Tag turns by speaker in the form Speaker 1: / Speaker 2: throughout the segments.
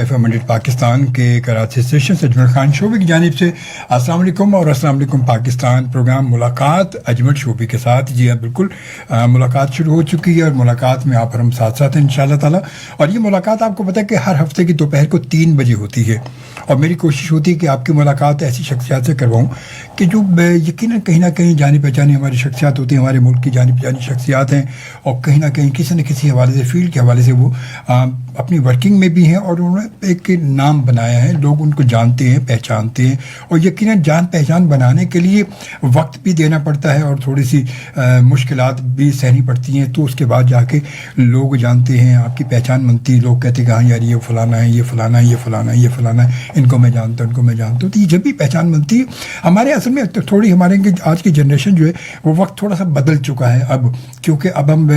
Speaker 1: FM100 Pakistan के Karachi station से अजमल खान शोबी की जानिब से अस्सलाम वालेकुम और अस्सलाम वालेकुम पाकिस्तान। प्रोग्राम मुलाकात अजमल शोबी के साथ। जी हाँ बिल्कुल, मुलाकात शुरू हो चुकी है और मुलाकात में आप और हम साथ साथ हैं इंशाअल्लाह ताला। और ये मुलाकात आपको पता है कि हर हफ्ते की दोपहर को 3 बजे होती है और मेरी कोशिश होती है कि आपकी मुलाकात ऐसी शख्सियात से करवाऊँ कि जो यकीनन कहीं ना कहीं जानी पहचानी हमारी शख्सियात होती हैं, हमारे मुल्क की जानी पहचानी शख्सियात हैं और कहीं ना कहीं किसी न किसी हवाले से फील्ड के हवाले से वो अपनी वर्किंग में भी हैं और उन्होंने एक नाम बनाया है, लोग उनको जानते हैं, पहचानते हैं। और यकीनन जान पहचान बनाने के लिए वक्त भी देना पड़ता है और थोड़ी सी मुश्किलात भी सहनी पड़ती हैं, तो उसके बाद जाके लोग जानते हैं, आपकी पहचान बनती है। लोग कहते हैं कि हाँ यार ये फ़लाना है, ये फ़लाना है, ये फ़लाना है, ये फ़लाना है, इनको मैं जानता हूँ, इनको मैं जानता हूँ। तो ये जब भी पहचान बनती है हमारे असल में तो थोड़ी हमारे आज की जनरेशन जो है वो वक्त थोड़ा सा बदल चुका है अब, क्योंकि अब हम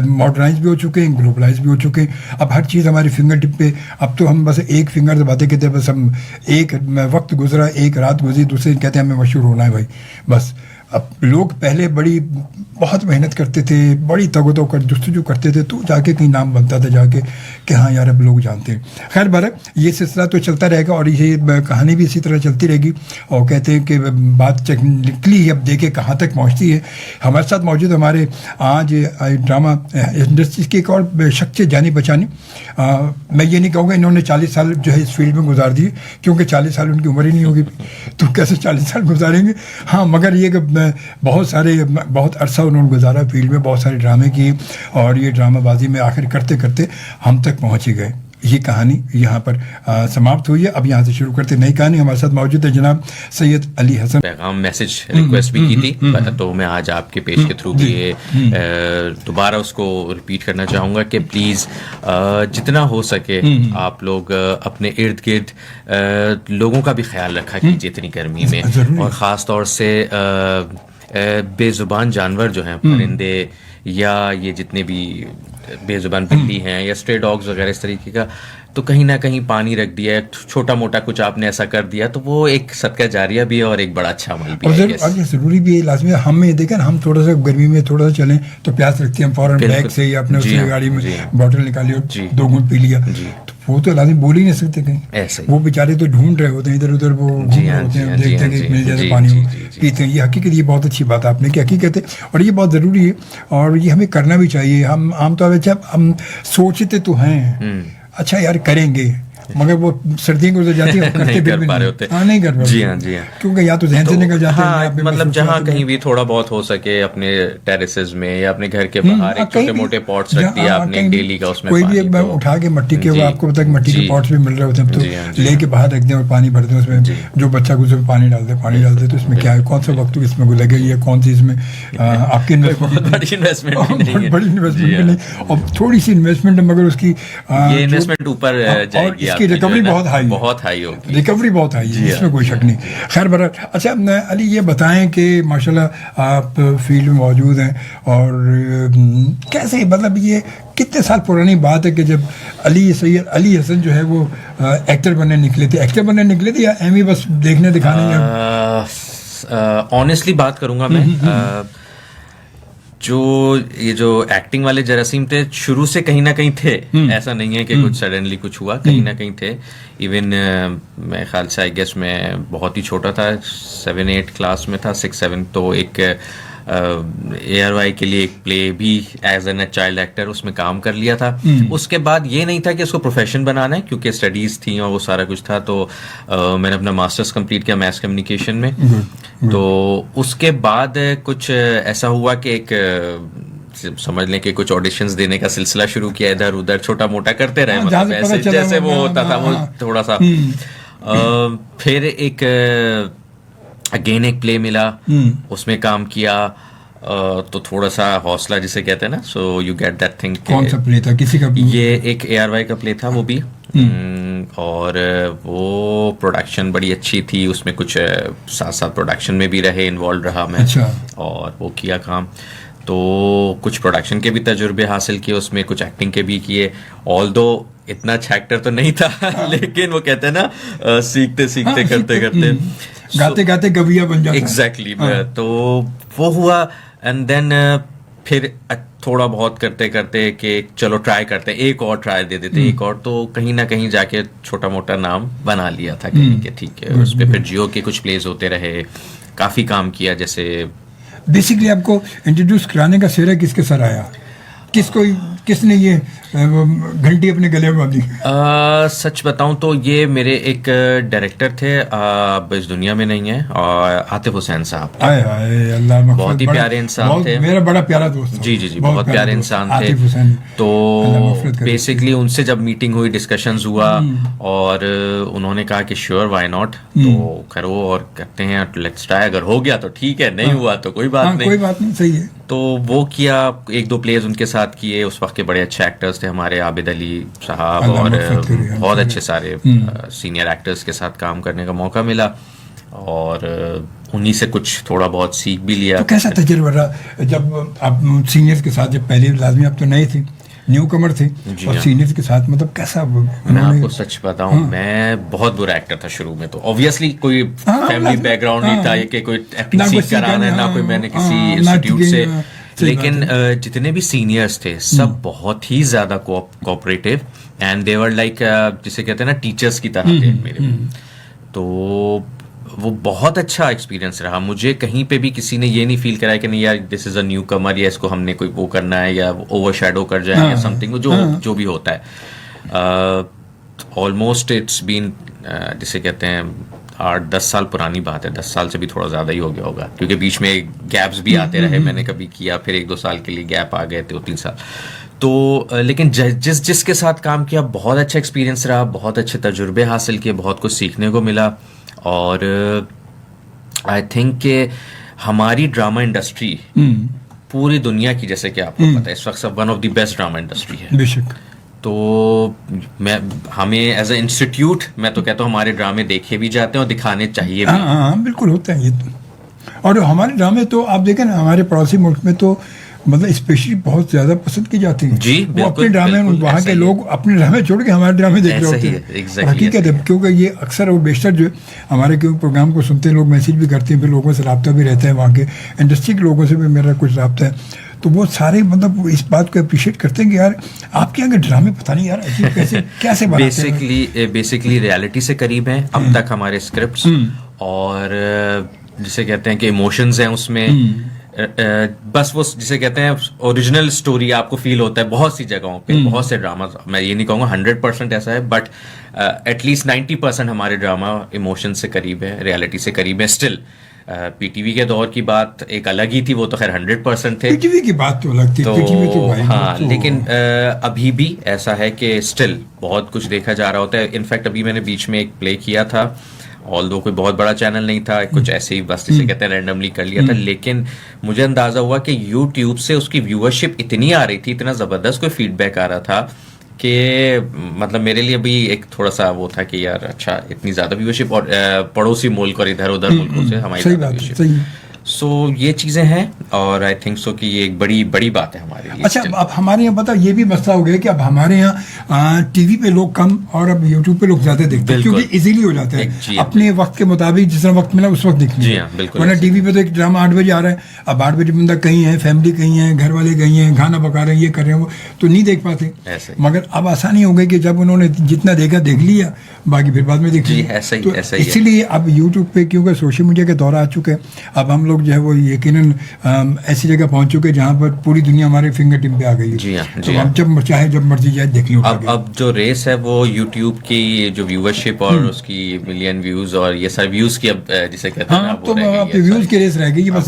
Speaker 1: मॉडर्नाइज भी हो चुके हैं, ग्लोबलाइज भी हो चुके हैं। अब हर चीज़ हमारी फिंगर टिप पे, अब तो हम बस एक फिंगर से बातें कहते हैं, बस हम एक वक्त गुजरा, एक रात गुजरी, दूसरे दिन कहते हैं हमें मशहूर होना है भाई बस। अब लोग पहले बहुत मेहनत करते थे, बड़ी तगदो कर जस्तजू करते थे, तो जाके कहीं नाम बनता था जाके कि हाँ यार अब लोग जानते हैं। खैर बार ये सिलसिला तो चलता रहेगा और ये कहानी भी इसी तरह चलती रहेगी। और कहते हैं कि बात निकली है, अब देखे कहाँ तक पहुँचती है। हमारे साथ मौजूद हमारे आज ड्रामा इंडस्ट्री की एक और शख्सियत जानी पहचानी। मैं ये नहीं कहूँगा इन्होंने 40 साल जो है इस फील्ड में गुजार दिए, क्योंकि 40 साल उनकी उम्र ही नहीं होगी, तो कैसे 40 साल गुजारेंगे। हाँ मगर ये बहुत अरसा उन्होंने गुजारा फील्ड में, बहुत सारे ड्रामे किए और ये ड्रामाबाजी में आखिर करते करते हम तक पहुँच ही गए। ये कहानी यहाँ पर समाप्त हुई है। अब यहाँ से शुरू करते नई कहानी। हमारे साथ मौजूद है जनाब सैयद अली हसन।
Speaker 2: पैगाम मैसेज रिक्वेस्ट भी की थी, तो मैं आज आपके पेज के थ्रू भी दोबारा उसको रिपीट करना चाहूँगा कि प्लीज़ जितना हो सके आप लोग अपने इर्द गिर्द लोगों का भी ख्याल रखा कीजिए इतनी गर्मी में, और ख़ास तौर से बेजुबान जानवर जो हैं, परिंदे या ये जितने भी बेजुबान बिल्ली हैं या स्ट्रे डॉग्स वगैरह इस तरीके का, तो कहीं ना कहीं पानी रख दिया, छोटा मोटा कुछ आपने ऐसा कर दिया, तो वो एक सदका जारिया भी है और एक बड़ा अच्छा अमल भी है।
Speaker 1: और ये ज़रूरी भी है, लाजमी है। हमें देखें हम थोड़ा सा गर्मी में थोड़ा सा चलें तो प्यास लगती है, हम फौरन बैग से या अपने उससे गाड़ी में बॉटल निकाली और 2 घूंट पी लिया, तो वो तो लाजिम बोल ही नहीं सकते कहीं ऐसे। वो बेचारे तो ढूंढ रहे होते हैं इधर उधर, वो घूम रहे होते हैं, देखते हैं कि मिल जाए पानी पीते हैं। ये हकीकत, ये बहुत अच्छी बात आपने की हकीकत है और ये बहुत ज़रूरी है और ये हमें करना भी चाहिए। हम आमतौर पर हम सोचते तो हैं अच्छा यार करेंगे, मगर वो सर्दियों गुजर जाती है,
Speaker 2: नहीं कर पा रहे होते।
Speaker 1: नहीं कर पा रहे।
Speaker 2: जी हाँ जी हाँ,
Speaker 1: क्योंकि या तो जहन से निकल जाते हैं,
Speaker 2: मतलब जहाँ कहीं भी थोड़ा बहुत हो सके अपने टेरेसेस में या अपने घर के बाहर एक छोटे मोटे पॉट्स रख दिया आपने डेली का, उसमें
Speaker 1: कोई भी एक बार उठा के मिट्टी के, आपको पता है मिट्टी के पॉट्स भी मिल रहे होते हैं, तो लेके बाहर रख दें और पानी भर दें उसमें। जो बच्चा कुछ पानी डाल दे तो इसमें क्या है, कौन सा वक्त इसमें लगे, ये कौन सी इसमें आपकी इन्वेस्टमेंट, बड़ी इन्वेस्टमेंट नहीं और थोड़ी सी इन्वेस्टमेंट है, मगर उसकी
Speaker 2: इन्वेस्टमेंट ऊपर जाएगी,
Speaker 1: इसकी रिकवरी
Speaker 2: बहुत हाई होगी,
Speaker 1: रिकवरी बहुत हाई है, इसमें कोई शक नहीं। खैर बरा, अच्छा अली ये बताएं कि माशाल्लाह आप फील्ड में मौजूद हैं और कैसे, मतलब ये कितने साल पुरानी बात है कि जब सैयद अली हसन जो है वो एक्टर बनने निकले थे या एम ही बस देखने दिखाने?
Speaker 2: ऑनेस्टली बात करूंगा मैं, ये जो एक्टिंग वाले जरासीम थे शुरू से कहीं ना कहीं थे, ऐसा नहीं है कि कुछ सडनली कुछ हुआ, कहीं ना कहीं थे। इवन मैं ख्याल से आई गेस मैं बहुत ही छोटा था, 7-8 क्लास में था, 6-7, तो एक ARY के लिए एक प्ले भी एज एन चाइल्ड एक्टर उसमें काम कर लिया था। उसके बाद ये नहीं था कि उसको प्रोफेशन बनाना है, क्योंकि स्टडीज़ थी और वो सारा कुछ था, तो मैंने अपना मास्टर्स कंप्लीट किया मैथ्स कम्युनिकेशन में। तो उसके बाद कुछ ऐसा हुआ कि एक समझ लें कि कुछ ऑडिशंस देने का सिलसिला शुरू किया, इधर उधर छोटा मोटा करते रहे, मतलब ऐसे जैसे वो होता था वो थोड़ा सा। फिर एक अगेन एक प्ले मिला, उसमें काम किया, तो थोड़ा सा हौसला जिसे कहते हैं ना, so you get that thing.
Speaker 1: कौन सा प्ले था, किसी का?
Speaker 2: ये एक ARY का प्ले था वो भी, और वो प्रोडक्शन बड़ी अच्छी थी, उसमें कुछ साथ साथ प्रोडक्शन में भी रहे, इन्वॉल्व रहा मैं।
Speaker 1: अच्छा।
Speaker 2: और वो किया काम, तो कुछ प्रोडक्शन के भी तजुर्बे हासिल किए उसमें, कुछ एक्टिंग के भी किए। ऑल्दो इतना अच्छा एक्टर तो नहीं था, लेकिन वो कहते हैं ना सीखते सीखते करते करते
Speaker 1: गाते गाते गविया बन जाता।
Speaker 2: एग्जैक्टली। तो वो हुआ, एंड देन फिर थोड़ा बहुत करते करते कि चलो ट्राई करते हैं, एक और ट्राई दे देते, एक और, तो कहीं ना कहीं जाके छोटा मोटा नाम बना लिया था कहीं के, ठीक है। उस पे फिर जियो के कुछ प्लेस होते रहे, काफ़ी काम किया। जैसे
Speaker 1: बेसिकली आपको इंट्रोड्यूस कराने का श्रेय किसके सर आया, किसने ये घंटी अपने गले में बांधी?
Speaker 2: सच बताऊं तो ये मेरे एक डायरेक्टर थे, अब इस दुनिया में नहीं है, और आतिफ हुसैन साहब।
Speaker 1: हाय हाय, अल्लाह मग़फ़िरत,
Speaker 2: बहुत ही प्यारे इंसान थे,
Speaker 1: मेरा बड़ा प्यारा दोस्त।
Speaker 2: जी जी जी, बहुत प्यारे इंसान थे। तो बेसिकली उनसे जब मीटिंग हुई, डिस्कशंस हुआ, और उन्होंने कहा कि श्योर, व्हाई नॉट, तो करो और करते हैं, लेट्स ट्राई, अगर हो गया तो ठीक है, नहीं हुआ तो कोई बात नहीं,
Speaker 1: कोई बात नहीं, सही है।
Speaker 2: तो वो किया, एक दो प्लेज उनके साथ किए। उस वक्त के बड़े अच्छे एक्टर्स थे हमारे, आबिद अली साहब, और बहुत अच्छे सारे सीनियर एक्टर्स के साथ काम करने का मौका मिला, और उन्हीं से कुछ थोड़ा बहुत सीख भी लिया।
Speaker 1: तो कैसा तजुर्बा रहा जब आप सीनियर्स के साथ, जब पहले लाजमी आप तो नए थे, न्यू कमर थे, और सीनियर्स के साथ, मतलब कैसा?
Speaker 2: मैं आपको सच बताऊं, मैं बहुत बुरा एक्टर था शुरू में, तो ऑब्वियसली कोई फैमिली बैकग्राउंड नहीं था, ये कि कोई एक्टिंग सीख कर आना है, ना कोई मैंने किसी इंस्टीट्यूट से, लेकिन जितने भी सीनियर्स थे सब बहुत ही ज्यादा cooperative, and they were like, जिसे कहते हैं ना, टीचर्स की तरह थे मेरे। तो वो बहुत अच्छा एक्सपीरियंस रहा मुझे। कहीं पे भी किसी ने ये नहीं फील कराया कि नहीं यार, दिस इज अ न्यू कमर, या इसको हमने कोई वो करना है, या ओवरशैडो कर जाए, या समथिंग, जो भी होता है। ऑलमोस्ट इट्स बीन, जिसे कहते हैं, 8-10 साल पुरानी बात है, 10 साल से भी थोड़ा ज़्यादा ही हो गया होगा, क्योंकि बीच में गैप्स भी आते रहे। मैंने कभी किया, फिर 1-2 साल के लिए गैप आ गए, 2-3 साल। तो लेकिन जिसके साथ काम किया, बहुत अच्छा एक्सपीरियंस रहा, बहुत अच्छे तजुर्बे हासिल किए, बहुत कुछ सीखने को मिला। और आई थिंक कि हमारी ड्रामा इंडस्ट्री पूरी दुनिया की, जैसे कि आपको पता है, इस वक्त one of the best drama industry है।
Speaker 1: बेशक।
Speaker 2: तो हमें एज ए इंस्टीट्यूट, मैं तो कहता हूँ, हमारे ड्रामे देखे भी जाते हैं और दिखाने चाहिए भी।
Speaker 1: हाँ, बिल्कुल होता है ये तो। और हमारे ड्रामे तो आप देखें ना, हमारे पड़ोसी मुल्क में तो मतलब स्पेशली बहुत ज्यादा पसंद की जाती है।
Speaker 2: जी,
Speaker 1: वो अपने ड्रामे, वहाँ के लोग अपने ड्रामे छोड़ के हमारे ड्रामे देख रहे होते हैं। हकीकत है, क्योंकि ये अक्सर और बेशतर जो हमारे क्योंकि प्रोग्राम को सुनते हैं लोग, मैसेज भी करते हैं, फिर लोगों से रब्ता भी रहता है, वहाँ के इंडस्ट्री के लोगों से भी मेरा कुछ रब्ता है। तो वो सारे मतलब इस बात को अप्रिशिएट करते हैं कि यार आपके यहाँ के ड्रामे पता नहीं यार कैसे बनाते हैं।
Speaker 2: बेसिकली रियलिटी से करीब हैं अब तक हमारे स्क्रिप्ट्स, और जिसे कहते हैं कि इमोशंस हैं उसमें। बस वो जिसे कहते हैं ओरिजिनल स्टोरी आपको फील होता है बहुत सी जगहों पे। बहुत से ड्रामा, मैं ये नहीं कहूँगा 100% ऐसा है, बट एटलीस्ट 90% हमारे ड्रामा इमोशन से करीब है, रियलिटी से करीब है। स्टिल पीटीवी के दौर की बात एक अलग ही थी, वो तो खैर 100% थे।
Speaker 1: पीटीवी की बात तो अलग थी, पीटीवी तो भाई
Speaker 2: हाँ, लेकिन अभी भी ऐसा है कि स्टिल बहुत कुछ देखा जा रहा होता है। इनफैक्ट अभी मैंने बीच में एक प्ले किया था, ऑल्दो कोई बहुत बड़ा चैनल नहीं था, कुछ ऐसे ही बस जिसे कहते हैं रैंडमली कर लिया था, लेकिन मुझे अंदाजा हुआ कि यूट्यूब से उसकी व्यूअरशिप इतनी आ रही थी, इतना ज़बरदस्त कोई फीडबैक आ रहा था कि मतलब मेरे लिए भी एक थोड़ा सा वो था कि यार अच्छा, इतनी ज़्यादा व्यूअरशिप, और पड़ोसी मुल्क और इधर उधर मुल्कों से हमारी व्यूअरशिप। सो ये चीज़ें हैं, और आई थिंक सो कि ये एक बड़ी बड़ी बात है हमारे लिए।
Speaker 1: अच्छा, अब हमारे यहाँ पता ये भी मसला हो गया कि अब हमारे यहाँ टीवी पे लोग कम और अब यूट्यूब पे लोग ज़्यादा देखते हैं, क्योंकि इजीली हो जाता है अपने वक्त के मुताबिक, जितना वक्त मिला उस वक्त देख लिया। वरना टीवी पे तो एक ड्रामा 8 बजे आ रहा है, अब 8 बजे बंदा कहीं है, फैमिली कहीं है, घर वाले कहीं हैं, खाना पका रहे हैं, ये कर रहे हैं, वो तो नहीं देख पाते। मगर अब आसानी हो गई कि जब उन्होंने जितना देखा देख लिया, बाकी फिर बाद में देख लिया। तो इसीलिए अब यूट्यूब पे क्योंकि सोशल मीडिया के दौर आ चुके हैं, अब हम लोग जो है वो यकीनन ऐसी जगह पहुंच चुके हैं जहां पर पूरी दुनिया हमारे फिंगर टिप पे आ गई है।
Speaker 2: जी हाँ,
Speaker 1: तो हम जब चाहे जब मर्जी जाए देख लो।
Speaker 2: अब जो रेस है वो यूट्यूब की जो व्यूअरशिप और उसकी मिलियन व्यूज और ये सब व्यूज की, अब जिसे कहते हैं
Speaker 1: तो अब व्यूज की रेस रह गई। बस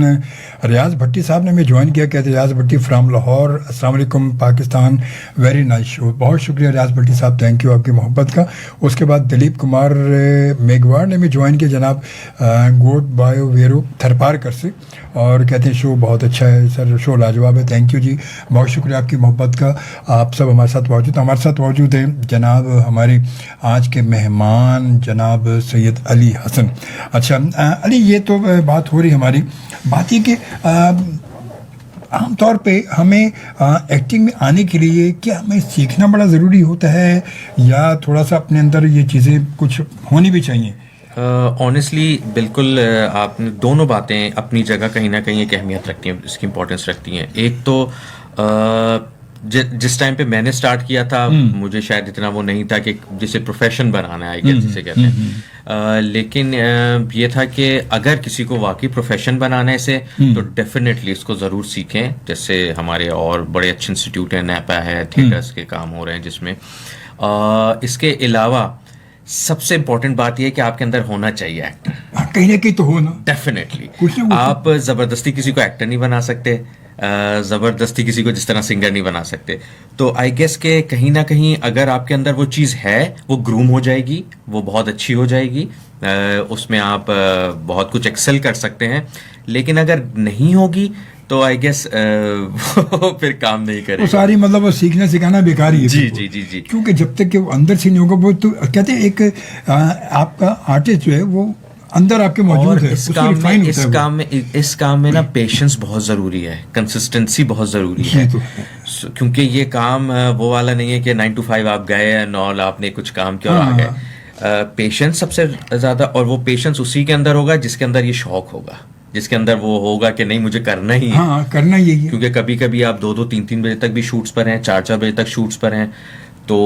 Speaker 1: रियाज भट्टी साहब ने हमें ज्वाइन किया, कहते रियाज भट्टी फ्राम लाहौर, अस्सलाम वालेकुम पाकिस्तान, वेरी नाइस शो। बहुत शुक्रिया रियाज भट्टी साहब, थैंक यू आपकी मोहब्बत का। उसके बाद दिलीप कुमार मेघवाड़ ने हमें ज्वाइन किया, जनाब गोट बायो वेरो थरपारकर से, और कहते हैं शो बहुत अच्छा है सर, शो लाजवाब है। थैंक यू जी, बहुत शुक्रिया आपकी मोहब्बत का। आप सब हमारे साथ मौजूद, हमारे साथ मौजूद हैं जनाब हमारे आज के मेहमान जनाब सैयद अली हसन। अच्छा अली, ये तो बात हो रही हमारी, बात ये कि आमतौर पे हमें एक्टिंग में आने के लिए क्या हमें सीखना बड़ा ज़रूरी होता है, या थोड़ा सा अपने अंदर ये चीज़ें कुछ होनी भी चाहिए?
Speaker 2: ऑनेस्टली बिल्कुल, आपने दोनों बातें अपनी जगह कहीं ना कहीं एक अहमियत रखती हैं, इसकी इम्पोर्टेंस रखती हैं। एक तो जिस टाइम पे मैंने स्टार्ट किया था मुझे शायद इतना वो नहीं था कि जिसे प्रोफेशन बनाना है, आई गेस जिसे कहते हैं। लेकिन ये था कि अगर किसी को वाकई प्रोफेशन बनाना है इसे, तो डेफिनेटली इसको ज़रूर सीखें। जैसे हमारे और बड़े अच्छे इंस्टीट्यूट हैं, नैपा है, थिएटर्स के काम हो रहे हैं जिसमें। इसके अलावा सबसे इम्पोर्टेंट बात यह है कि आपके अंदर होना चाहिए एक्टर।
Speaker 1: कहीं ना कहीं तो हो ना,
Speaker 2: डेफिनेटली। आप जबरदस्ती किसी को एक्टर नहीं बना सकते, जबरदस्ती किसी को जिस तरह सिंगर नहीं बना सकते। तो आई गेस के कहीं ना कहीं अगर आपके अंदर वो चीज़ है, वो ग्रूम हो जाएगी, वो बहुत अच्छी हो जाएगी, उसमें आप बहुत कुछ एक्सेल कर सकते हैं। लेकिन अगर नहीं होगी तो आई गेस फिर काम नहीं करेगा।
Speaker 1: वो सारी मतलब वो सीखना सिखाना बेकार ही है।
Speaker 2: जी जी जी जी।
Speaker 1: क्योंकि जब तक कि वो अंदर से नहीं होगा, वो तो कहते हैं एक आपका आर्टिस्ट जो है वो अंदर आपके मौजूद है।
Speaker 2: इस काम में ना पेशेंस बहुत जरूरी है, कंसिस्टेंसी बहुत जरूरी है। क्योंकि ये काम वो वाला नहीं है कि 9 to 5 आप गए नॉल आपने कुछ काम किया और आ गए। पेशेंस सबसे ज्यादा, और वो पेशेंस उसी के अंदर होगा जिसके अंदर ये शौक होगा, जिसके अंदर वो होगा कि नहीं मुझे करना ही है।
Speaker 1: हाँ, करना ही है।
Speaker 2: क्योंकि कभी कभी आप 2-2 3-3 बजे तक भी शूट्स पर हैं, 4-4 बजे तक शूट्स पर हैं। तो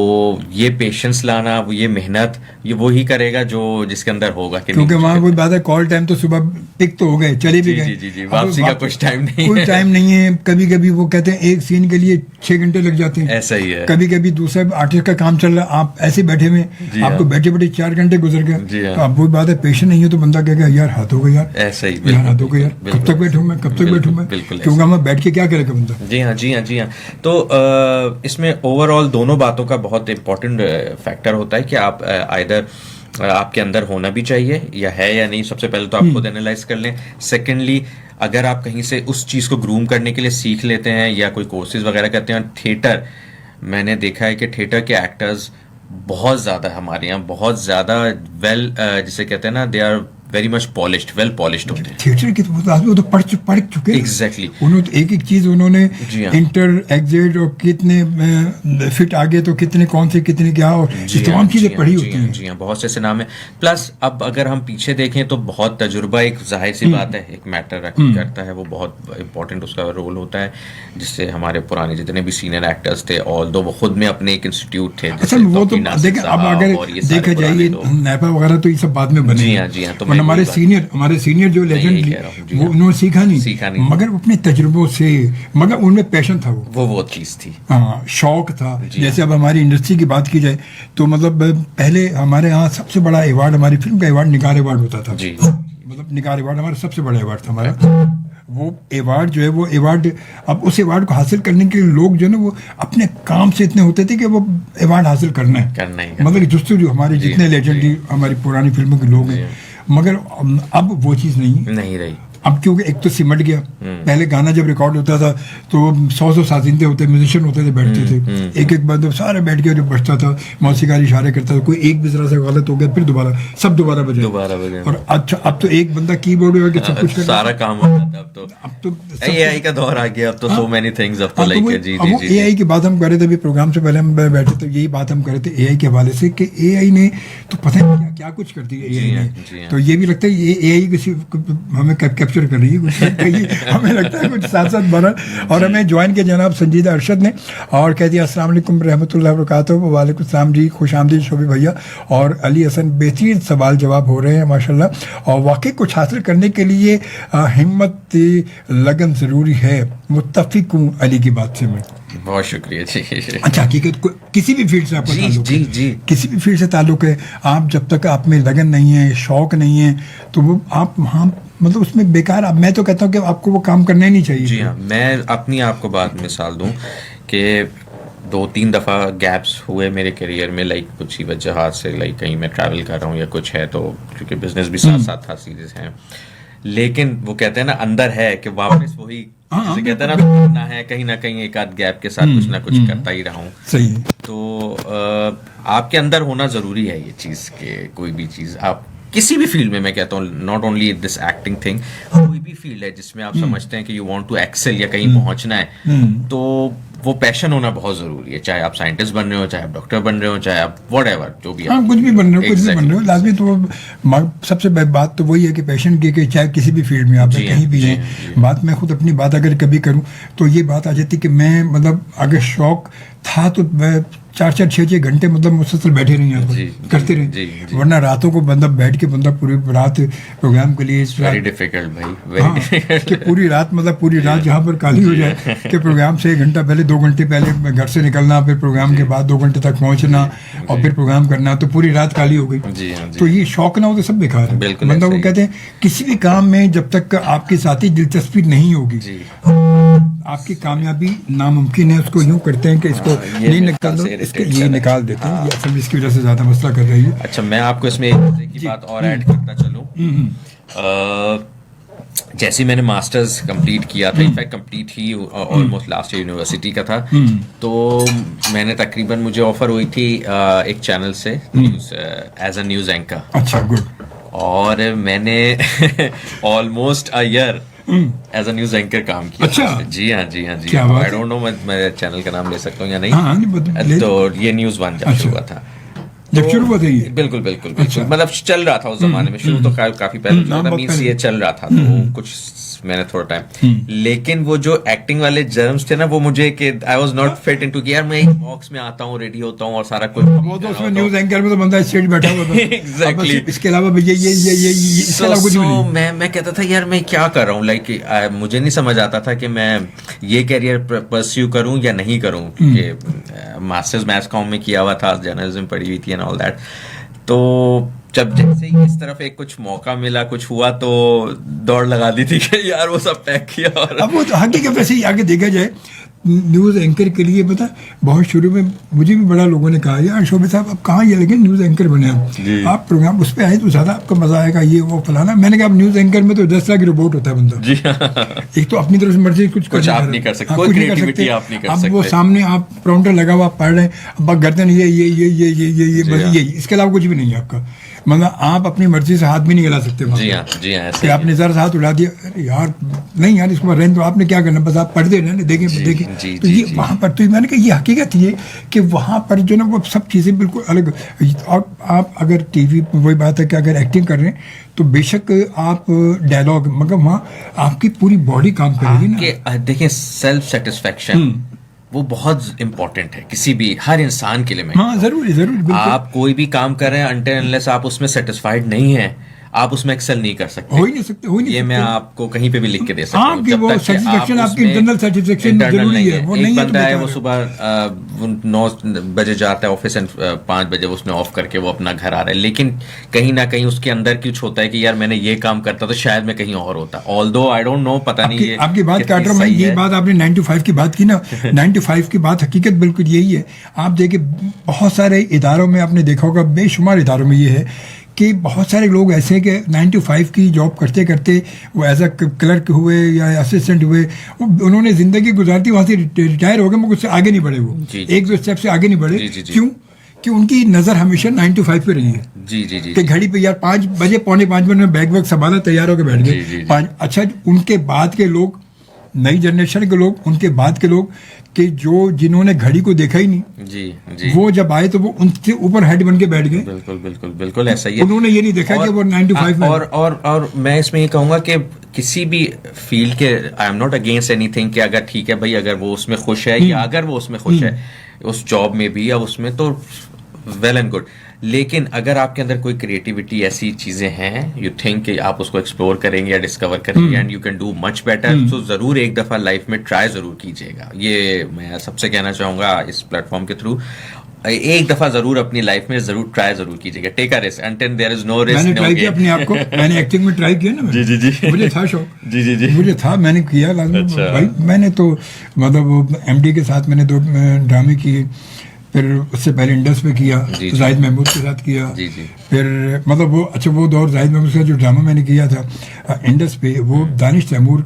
Speaker 2: ये पेशेंस लाना, ये मेहनत, ये वो ही करेगा जो जिसके अंदर होगा कि
Speaker 1: क्योंकि वहाँ कोई बात है, कॉल टाइम तो सुबह पिक तो हो गए, चले भी गए।
Speaker 2: जी जी जी, वापसी का कुछ टाइम नहीं है।
Speaker 1: कोई टाइम नहीं है। कभी कभी वो कहते हैं एक सीन के लिए 6 घंटे लग जाते हैं।
Speaker 2: ऐसा ही है।
Speaker 1: कभी कभी दूसरा आर्टिस्ट का काम चल रहा है, आप ऐसे बैठे हुए, आपको बैठे बैठे 4 घंटे गुजर गए। तो अब वो बात है, पेशेंस नहीं है तो बंदा कहेगा यार हाथ हो गया यार,
Speaker 2: ऐसा ही
Speaker 1: यार हाथ हो गया यार, कब तक बैठूं मैं, कब तक बैठूं मैं, क्योंकि मैं बैठ के क्या करेगा बंदा।
Speaker 2: जी हाँ जी हाँ जी हाँ। तो इसमें ओवरऑल दोनों बातों का बहुत इंपॉर्टेंट फैक्टर होता है कि आप आइदर आपके अंदर होना भी चाहिए या है या नहीं। सबसे पहले तो आप खुद एनालाइज कर लें। सेकेंडली, अगर आप कहीं से उस चीज़ को ग्रूम करने के लिए सीख लेते हैं या कोई कोर्सेज वगैरह करते हैं। थिएटर, मैंने देखा है कि थिएटर के एक्टर्स बहुत ज़्यादा हमारे यहाँ बहुत ज़्यादा जिसे कहते हैं ना, they are very much polished, well polished होते हैं।
Speaker 1: थिएटर की वो तो पढ़ चुके।
Speaker 2: एग्जैक्टली।
Speaker 1: उन्होंने तो एक एक चीज उन्होंने इंटर एग्जिट और कितने फिट आगे तो कितने कौन से कितने क्या और तमाम चीजें पढ़ी होती हैं।
Speaker 2: जी हाँ, बहुत से ऐसे नाम है। प्लस अब अगर हम पीछे देखें तो बहुत तजुर्बा, एक जाहिर सी बात है, एक मैटर करता है, वो बहुत इंपॉर्टेंट उसका रोल होता है। जिससे हमारे पुराने जितने भी सीनियर एक्टर्स थे, ऑल्दो वो खुद में अपने एक इंस्टीट्यूट थे।
Speaker 1: अच्छा, वो तो देखें, अब अगर देखा जाए नैपा वगैरह तो ये सब बाद में बने।
Speaker 2: जी हाँ जी हाँ। तो
Speaker 1: हमारे सीनियर जो लेजेंड वो उन्होंने सीखा नहीं, मगर अपने तजुर्बों से, मगर उनमें पैशन था,
Speaker 2: वो चीज थी।
Speaker 1: हाँ, शौक था। जैसे अब हमारी इंडस्ट्री की बात की जाए तो मतलब पहले हमारे यहाँ सबसे बड़ा अवार्ड, हमारी फिल्म का अवार्ड निगार अवार्ड होता था। मतलब निगार अवार्ड हमारा सबसे बड़ा अवार्ड था हमारा। वो अवार्ड जो है, वो अवार्ड, अब उस अवार्ड को हासिल करने के लिए लोग जो है ना, वो अपने काम से इतने होते थे कि वो अवार्ड हासिल करना है। मतलब जस्तुजू हमारे जितने लेजेंडरी हमारी पुरानी फिल्मों के लोग हैं, मगर अब वो चीज़ नहीं रही। अब क्योंकि एक तो सिमट गया। पहले गाना जब रिकॉर्ड होता था तो 100 साजिंदे होते, म्यूजिशियन होते थे, बैठते थे, एक बंद सारे बैठ के जो बजता था, मौसीकारी इशारे करता था, कोई एक भी जरा से गलत हो गया फिर सब दोबारा बजे। और अच्छा, अब तो एक बंदा कीबोर्ड में सब कुछ
Speaker 2: सारा काम होता था। अब तो एआई का दौर आ गया। अब तो सो मेनी थिंग्स, अब तो लाइक जी जी जी।
Speaker 1: एआई की बात हम कर रहे थे अभी प्रोग्राम से पहले, हम बैठे तो यही बात हम कर रहे थे एआई के हवाले से कि एआई ने तो पता नहीं क्या कुछ कर दिया एआई ने। तो ये भी लगता है ये एआई किसी हमें कैप्चर कर रही है, हमें लगता है कुछ साथ साथ बना। और हमें ज्वाइन किया जनाब संजीदा अरशद ने, और कह दिया अस्सलाम वालेकुम रहमतुल्लाहि व बरकातहू। वालेकुम सलाम जी, खुश आमदीद शोभी भैया। और अली हसन, बेहतरीन सवाल जवाब हो रहे हैं माशाल्लाह। और वाकई कुछ हासिल करने के लिए हिम्मत लगन ज़रूरी है। मुत्तफिक हूँ अली की बात से मैं।
Speaker 2: बहुत शुक्रिया जी।
Speaker 1: अच्छा, हकीकत किसी भी फील्ड से आपका ताल्लुक
Speaker 2: है,
Speaker 1: किसी भी फील्ड से ताल्लुक है, आप जब तक आप में लगन नहीं है, शौक नहीं है, तो वो आप वहाँ मतलब उसमें बेकार। अब मैं तो कहता हूँ कि आपको वो काम करना ही नहीं चाहिए।
Speaker 2: जी हाँ, मैं अपनी आपको बात मिसाल दूँ कि 2-3 दफ़ा गैप्स हुए मेरे करियर में, लाइक कुछ ही वजह से, लाइक कहीं मैं ट्रैवल कर रहा हूँ या कुछ है, तो क्योंकि बिजनेस भी साथ साथ था, सीरीज हैं। लेकिन वो कहते हैं ना, अंदर है कि वापस वही जिसे कहते हैं ना है, कहीं ना कहीं एक आध गैप के साथ कुछ ना कुछ करता ही रहा हूँ।
Speaker 1: सही।
Speaker 2: तो आपके अंदर होना जरूरी है ये चीज़ के, कोई भी चीज़ आप किसी भी फील्ड में, मैं कहता हूँ not only this acting thing, कोई भी फील्ड है जिसमें आप समझते हैं कि यू वांट टू एक्सेल या कहीं पहुंचना है, तो वो पैशन होना बहुत जरूरी है, चाहे आप साइंटिस्ट बन रहे हो, चाहे आप डॉक्टर बन रहे हो, चाहे आप व्हाटएवर जो भी
Speaker 1: हाँ, कुछ भी बन रहे हो, कुछ भी बन रहे हो, लाजमी तो सबसे बड़ी बात तो वही है कि पैशन की, कि चाहे किसी भी फील्ड में आप कहीं भी हैं। बात मैं खुद अपनी बात अगर कभी करूं तो ये बात आ जाती कि मैं मतलब अगर शौक था तो मैं 4-4, 6-6 घंटे मतलब मुसलसल बैठे रहे यहाँ पर करते रहे, वरना रातों को बंदा बैठ के बंदा पूरी रात प्रोग्राम के लिए
Speaker 2: वेरी डिफिकल्ट भाई, वेरी डिफिकल्ट
Speaker 1: कि पूरी रात मतलब पूरी रात जहाँ पर काली हो जाए कि प्रोग्राम से 1 घंटा पहले 2 घंटे पहले घर से निकलना, फिर प्रोग्राम के बाद 2 घंटे तक पहुँचना और फिर प्रोग्राम करना, तो पूरी रात काली हो गई। तो ये शौक ना हो तो सब बेकार है। बंदा वो कहते हैं किसी भी काम में जब तक आपके साथ ही दिलचस्पी नहीं होगी आपकी कामयाबी नामुमकिन है। उसको यूं करते हैं कि इसको नहीं निकाल दो, इसके ये निकाल देते हैं। ये असल में इसकी वजह से ज्यादा मसला कर रही है।
Speaker 2: अच्छा, मैं आपको इसमें एक मजे की बात और ऐड करता चलूं। जैसे मैंने मास्टर्स कंप्लीट किया था, इनफैक्ट कंप्लीट ही ऑलमोस्ट लास्ट ईयर यूनिवर्सिटी का था, तो मैंने तकरीबन मुझे ऑफर हुई थी एक चैनल से एज अ न्यूज एंकर।
Speaker 1: अच्छा, गुड।
Speaker 2: और मैंने almost a year as a news anchor काम किया।
Speaker 1: अच्छा।
Speaker 2: जी हाँ। आई डोंट नो मैं चैनल का नाम ले सकता हूँ या नहीं।
Speaker 1: हाँ,
Speaker 2: तो ये न्यूज 1 जब शुरू हुआ था,
Speaker 1: जब शुरू हुआ था ये,
Speaker 2: बिल्कुल मतलब चल रहा था उस जमाने में, शुरू तो काफी पहले चला था, मींस ये चल रहा था, तो कुछ मैंने थोड़ा टाइम, लेकिन वो जो एक्टिंग वाले जर्म्स थे ना, वो मुझे कि I was not fit into कि यार मैं एक बॉक्स में आता हूँ, रेडी होता हूँ और सारा कुछ,
Speaker 1: वो तो उसमें न्यूज एंकर में तो बंदा स्टेज बैठा हुआ था
Speaker 2: एग्जैक्टली,
Speaker 1: इसके अलावा ये इसके अलावा कुछ नहीं।
Speaker 2: मैं कहता था यार मैं क्या कर रहा हूँ, लाइक मुझे नहीं समझ आता था कि मैं ये कैरियर परस्यू करूँ या नहीं करूँ, क्योंकि मास्टर्स मैथ्स कॉम में किया हुआ था, जर्नलिज्म पढ़ी हुई थी एंड ऑल दैट। तो जब जैसे ही इस तरफ एक कुछ मौका मिला, कुछ हुआ, तो दौड़ लगा दी थी कि यार वो सब पैक किया। और
Speaker 1: अब वो तो हकीकत वैसे ही आगे देखा जाए, न्यूज़ एंकर के लिए पता बहुत शुरू में मुझे भी बड़ा लोगों ने कहा यार शोभे साहब अब कहाँ ये लगे न्यूज़ एंकर बने आप प्रोग्राम उस पर आए तो ज़्यादा आपको मजा आएगा, ये वो फलाना। मैंने कहा अब न्यूज़ एंकर में तो 10 लाख रोबोट होता है बंदा।
Speaker 2: जी हाँ।
Speaker 1: एक तो अपनी तरफ से मर्जी कुछ
Speaker 2: आप नहीं कर सकते, कोई क्रिएटिविटी आप नहीं कर सकते।
Speaker 1: अब वो सामने आप काउंटर लगा हुआ आप पढ़ रहे हैं, अब गर्दन ये बस ये, इसके अलावा कुछ भी नहीं है आपका, मतलब आप अपनी मर्जी से हाथ भी नहीं हिला सकते।
Speaker 2: जी हाँ
Speaker 1: कि आपने जरा हाथ उड़ा दिया, अरे यार नहीं यार इसको रहने तो आपने क्या करना, बस आप पढ़ दे रहे देखें। तो ये वहाँ पर तो मैंने कहा ये हकीकत ये कि वहाँ पर जो ना वो सब चीज़ें बिल्कुल अलग। और आप अगर टीवी पर वही बात है कि अगर एक्टिंग कर रहे हैं तो बेशक आप डायलॉग मगर वहाँ आपकी पूरी बॉडी काम करेगी ना।
Speaker 2: देखिए सेल्फ सेटिस्फेक्शन वो बहुत इंपॉर्टेंट है किसी भी, हर इंसान के लिए। मैं
Speaker 1: हाँ जरूर
Speaker 2: आप कोई भी काम कर रहे हैं, अनटिल अनलेस आप उसमें सेटिस्फाइड नहीं है, आप उसमें एक्सेल नहीं कर सकते।
Speaker 1: हो ही नहीं सकते।
Speaker 2: ये मैं आपको कहीं पे भी लिख के दे सकता हूँ।
Speaker 1: जब तक सेटिस्फेक्शन आपकी इंटरनल सेटिस्फेक्शन जरूरी है। वो नहीं,
Speaker 2: एक बंदा है वो सुबह 9 बजे जाता है ऑफिस एंड 5 बजे उसने ऑफ करके वो अपना घर आ रहा है, लेकिन कहीं ना कहीं उसके अंदर कुछ होता है कि यार मैंने ये काम करता तो शायद मैं कहीं और होता। ऑल्दो आई डोंट नो, पता नहीं ये
Speaker 1: आपकी बात काट रहा हूँ मैं, ये बात आपने 9 to 5 की बात की ना 9 to 5 की बात हकीकत बिल्कुल यही है। आप देखिए बहुत सारे इदारों में आपने देखा होगा, बेशुमार इदारों में ये है कि बहुत सारे लोग ऐसे हैं कि 9 to 5 की जॉब करते करते वो एज अ क्लर्क हुए या असिस्टेंट हुए, उन्होंने ज़िंदगी गुजारती, वहाँ से रिटायर हो गए मगर उससे आगे नहीं बढ़े, वो 1-2 स्टेप से आगे नहीं बढ़े। क्यों? कि उनकी नज़र हमेशा 9 to 5 पे रही है।
Speaker 2: जी
Speaker 1: कि घड़ी पे यार 5 बजे 4:45 में बैग वैग संभाला तैयार होकर बैठ गए 5। अच्छा, उनके बाद के लोग, नई जनरेशन के लोग, उनके बाद के लोग कि जो जिन्होंने घड़ी को देखा ही नहीं,
Speaker 2: जी
Speaker 1: वो जब आए तो वो उनसे ऊपर हेड बन के बैठ गए।
Speaker 2: बिल्कुल ऐसा ही है।
Speaker 1: उन्होंने ये नहीं देखा कि वो 9 to 5 में।
Speaker 2: और मैं इसमें ये कहूंगा कि किसी भी फील्ड के, I am not against anything, कि अगर ठीक है भाई अगर वो उसमें खुश है या अगर वो उसमें खुश है उस जॉब में भी या उसमें, तो वेल एंड गुड। लेकिन अगर आपके अंदर कोई क्रिएटिविटी ऐसी चीजें हैं, यू थिंक कि आप उसको एक्सप्लोर करेंगे या डिस्कवर करेंगे and you can do much better, तो जरूर एक दफा लाइफ में ट्राई जरूर कीजिएगा। ये मैं सबसे कहना चाहूंगा इस प्लेटफॉर्म के थ्रू, एक दफा जरूर अपनी लाइफ में जरूर ट्राई जरूर कीजिएगा। Take a risk, until there is no risk.
Speaker 1: मैंने ट्राई किया अपने आप को, मैंने एक्टिंग में ट्राई किया ना।
Speaker 2: जी
Speaker 1: मुझे था शौक।
Speaker 2: जी
Speaker 1: मुझे था, मैंने किया लाजमी।
Speaker 2: अच्छा।
Speaker 1: भाई मैंने तो मतलब एमडी के साथ मैंने 2 ड्रामे किए, फिर उससे पहले इंडस में किया, जाहिद महमूद के साथ किया। फिर मतलब वो अच्छा वो दौर जाहिद महमूद का जो ड्रामा मैंने किया था इंडस पे, वो दानिश तैमूर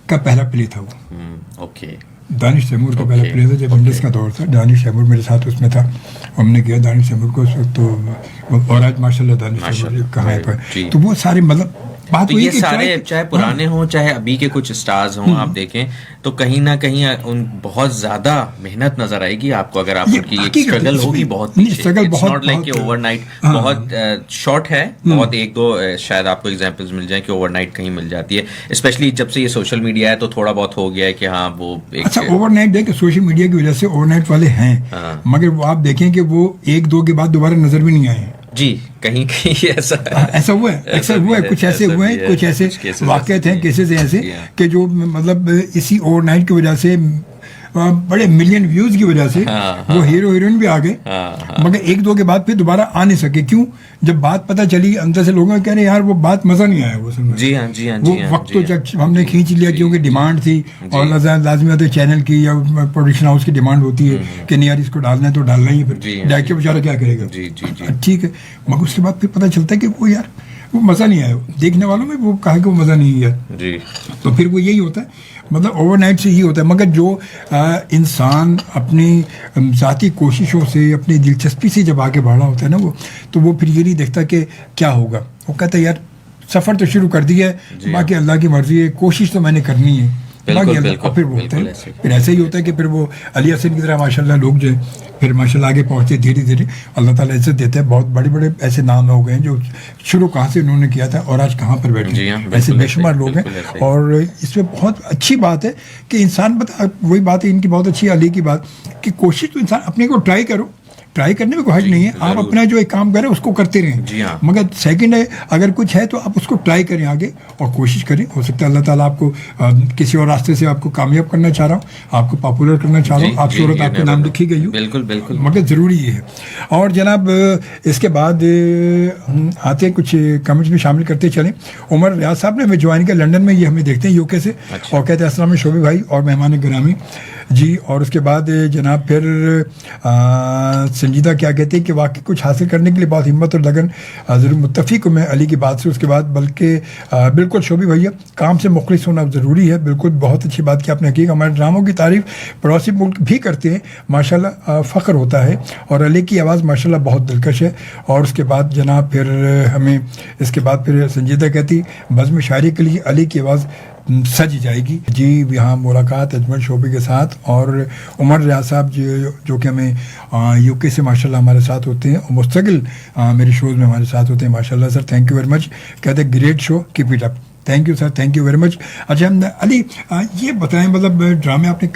Speaker 1: का पहला प्ले था वो।
Speaker 2: ओके,
Speaker 1: दानिश तैमूर का पहला प्ले था जब इंडस का दौर था। दानिश तैमूर मेरे साथ उसमें था, हमने किया दानिश तैमूर को उस वक्त। तो और आज माशाल्लाह दानिश तैमूर कहाँ है पर, तो वो सारे मतलब बात
Speaker 2: तो
Speaker 1: वही
Speaker 2: ये
Speaker 1: कि
Speaker 2: सारे
Speaker 1: चाहे-
Speaker 2: चाहे पुराने हों चाहे अभी के कुछ स्टार्स हों, आप देखें तो कहीं ना कहीं उन बहुत ज्यादा मेहनत नजर आएगी आपको, अगर आप
Speaker 1: ये
Speaker 2: उनकी एक
Speaker 1: हकीकत है,
Speaker 2: स्ट्रगल
Speaker 1: इसमें-
Speaker 2: होगी बहुत
Speaker 1: नहीं,
Speaker 2: पीछे।
Speaker 1: struggle
Speaker 2: इट्स
Speaker 1: बहुत-
Speaker 2: नॉट लाइक कि
Speaker 1: बहुत-
Speaker 2: ओवरनाइट,
Speaker 1: हाँ,
Speaker 2: बहुत शॉर्ट है, बहुत एक दो शायद आपको एग्जांपल्स मिल जाए कि ओवरनाइट कहीं मिल जाती है, स्पेशली जब से ये सोशल मीडिया है तो थोड़ा बहुत हो गया है कि हाँ वो एक
Speaker 1: अच्छा, ओवरनाइट देखिए सोशल मीडिया की वजह से ओवरनाइट वाले हैं,
Speaker 2: हाँ।
Speaker 1: मगर वो आप देखें कि वो एक दो के बाद दोबारा नजर भी नहीं आए हैं।
Speaker 2: जी कहीं कहीं ऐसा है।
Speaker 1: ऐसा हुआ है,
Speaker 2: ऐसा
Speaker 1: अक्सर
Speaker 2: भी
Speaker 1: हुआ है,
Speaker 2: है,
Speaker 1: कुछ ऐसे
Speaker 2: ऐसा
Speaker 1: हुए
Speaker 2: भी
Speaker 1: हैं,
Speaker 2: है,
Speaker 1: कुछ ऐसे
Speaker 2: कुछ cases
Speaker 1: वाकयात
Speaker 2: ऐसे
Speaker 1: हैं,
Speaker 2: भी
Speaker 1: केसेस हैं ऐसे
Speaker 2: जी हाँ।
Speaker 1: कि जो मतलब इसी ओवरनाइट की वजह से बड़े मिलियन व्यूज की वजह से वो हीरो हीरोइन भी आ गए, मगर एक दो के बाद फिर दोबारा आ नहीं सके। क्यों? जब बात पता चली अंदर से लोगों कह रहे यार वो बात मजा नहीं आया वो सुनने।
Speaker 2: जी हाँ जी हाँ
Speaker 1: वो
Speaker 2: जी हाँ,
Speaker 1: वक्त
Speaker 2: जी
Speaker 1: तो
Speaker 2: हाँ।
Speaker 1: जब हमने खींच लिया क्योंकि डिमांड थी, और लाजमी बात है चैनल की या प्रोडक्शन हाउस की डिमांड होती है कि नहीं यार इसको डालना है तो डालना ही है,
Speaker 2: जी
Speaker 1: फिर
Speaker 2: हाँ,
Speaker 1: डायरेक्टर बेचारा क्या करेगा।
Speaker 2: जी जी जी
Speaker 1: ठीक है, मगर उसके बाद फिर पता चलता है कि वो यार वो मजा नहीं आया, देखने वालों में वो कहा कि वो मजा नहीं है।
Speaker 2: जी
Speaker 1: तो फिर वो यही होता है, मतलब ओवरनाइट से ही होता है। मगर जो इंसान अपनी ज़ाती कोशिशों से, अपनी दिलचस्पी से जब आगे बढ़ा होता है ना वो, तो वो फिर ये नहीं देखता कि क्या होगा, वो कहता है यार सफ़र तो शुरू कर दिया है, बाकी अल्लाह की मर्जी है, कोशिश तो मैंने करनी है।
Speaker 2: बिल्कुल,
Speaker 1: बाकी अल्लाह-
Speaker 2: बिल्कुल,
Speaker 1: और फिर वो होता
Speaker 2: बिल्कुल
Speaker 1: है,
Speaker 2: ऐसे।
Speaker 1: फिर ऐसा ही होता है कि फिर वो अली हसन की तरह माशाल्लाह लोग जो है फिर माशाल्लाह आगे पहुंचते धीरे धीरे, अल्लाह ताला इज्जत देता है। बहुत बड़े बड़े ऐसे नाम हो गए हैं जो शुरू कहाँ से उन्होंने किया था और आज कहाँ पर बैठे
Speaker 2: जी हाँ,
Speaker 1: हैं।
Speaker 2: बिल्कुल
Speaker 1: ऐसे
Speaker 2: ऐसे,
Speaker 1: बेशुमार लोग
Speaker 2: बिल्कुल
Speaker 1: हैं,
Speaker 2: ऐसे।
Speaker 1: और इसमें बहुत अच्छी बात है कि इंसान वही बात है इनकी बहुत अच्छी अली की बात कि कोशिश तो इंसान अपने को ट्राई करो, ट्राई करने में कोई हर्ज नहीं है, आप
Speaker 2: जरूर।
Speaker 1: अपना जो एक काम करें उसको करते रहें।
Speaker 2: जी हाँ।
Speaker 1: मगर सेकंड है अगर कुछ है तो आप उसको ट्राई करें आगे और कोशिश करें, हो सकता है अल्लाह ताला आपको किसी और रास्ते से आपको कामयाब करना चाह रहा हूँ, आपको पॉपुलर करना चाह रहा हूँ, आप शोहरत आपके नाम लिखी गई हो,
Speaker 2: बिल्कुल बिल्कुल।
Speaker 1: मगर ज़रूरी ये है। और जनाब इसके बाद हम आते हैं कुछ कमेंट्स भी शामिल करते चलें। उमर रियाज साहब ने हमें ज्वाइन किया लंदन में, ये हमें देखते हैं यूके से, और कहते हैं अस्सलाम शोभी भाई और मेहमान गिरामी जी। और उसके बाद जनाब फिर संजीदा क्या कहते हैं कि वाकई कुछ हासिल करने के लिए बहुत हिम्मत और लगन, ज़रूर मुत्तफ़िक हूँ मैं अली की बात से। उसके बाद बल्कि बिल्कुल शोभी भैया काम से मुखलिस होना ज़रूरी है, बिल्कुल बहुत अच्छी बात की आपने की। हमारे ड्रामों की तारीफ़ पड़ोसी मुल्क भी करते हैं, माशाल्लाह फ़ख्र होता है, और अली की आवाज़ माशाल्लाह बहुत दिलकश है। और उसके बाद जनाब फिर हमें इसके बाद फिर संजीदा कहती बज़्म शायरी के लिए अली की आवाज़ सज जाएगी जी। यहाँ मुलाकात अजमल शोबी के साथ और उमर रियाज साहब जो कि हमें यूके से माशाल्लाह हमारे साथ होते हैं और मुस्तकिल मेरे शोज़ में हमारे साथ होते हैं माशाल्लाह। Sir thank you very much, कहते हैं great show, keep it up. Thank you sir, thank you very much. अच्छा अली ये बताएं, मतलब ड्रामे आपने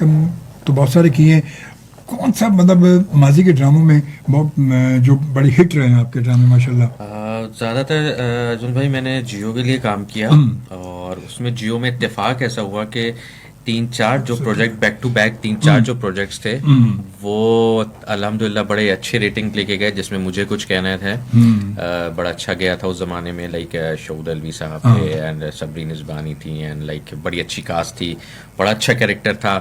Speaker 1: तो बहुत सारे किए हैं, कौन सा मतलब माजी के ड्रामों में बहुत जो बड़े हिट रहे हैं आपके ड्रामे माशाल्लाह?
Speaker 2: ज़्यादातर अर्जुन भाई मैंने जियो के लिए काम किया, और उसमें जियो में इत्तेफाक ऐसा हुआ कि 3-4 जो प्रोजेक्ट बैक टू बैक 3-4 जो प्रोजेक्ट्स थे वो अल्हम्दुलिल्लाह बड़े अच्छे रेटिंग लेके गए, जिसमें मुझे कुछ कहना था। बड़ा अच्छा गया था उस ज़माने में, लाइक शौद अलवी साहब थे एंड सबरीन इस्बानी थी, एंड लाइक बड़ी अच्छी कास्ट थी, बड़ा अच्छा कैरेक्टर था।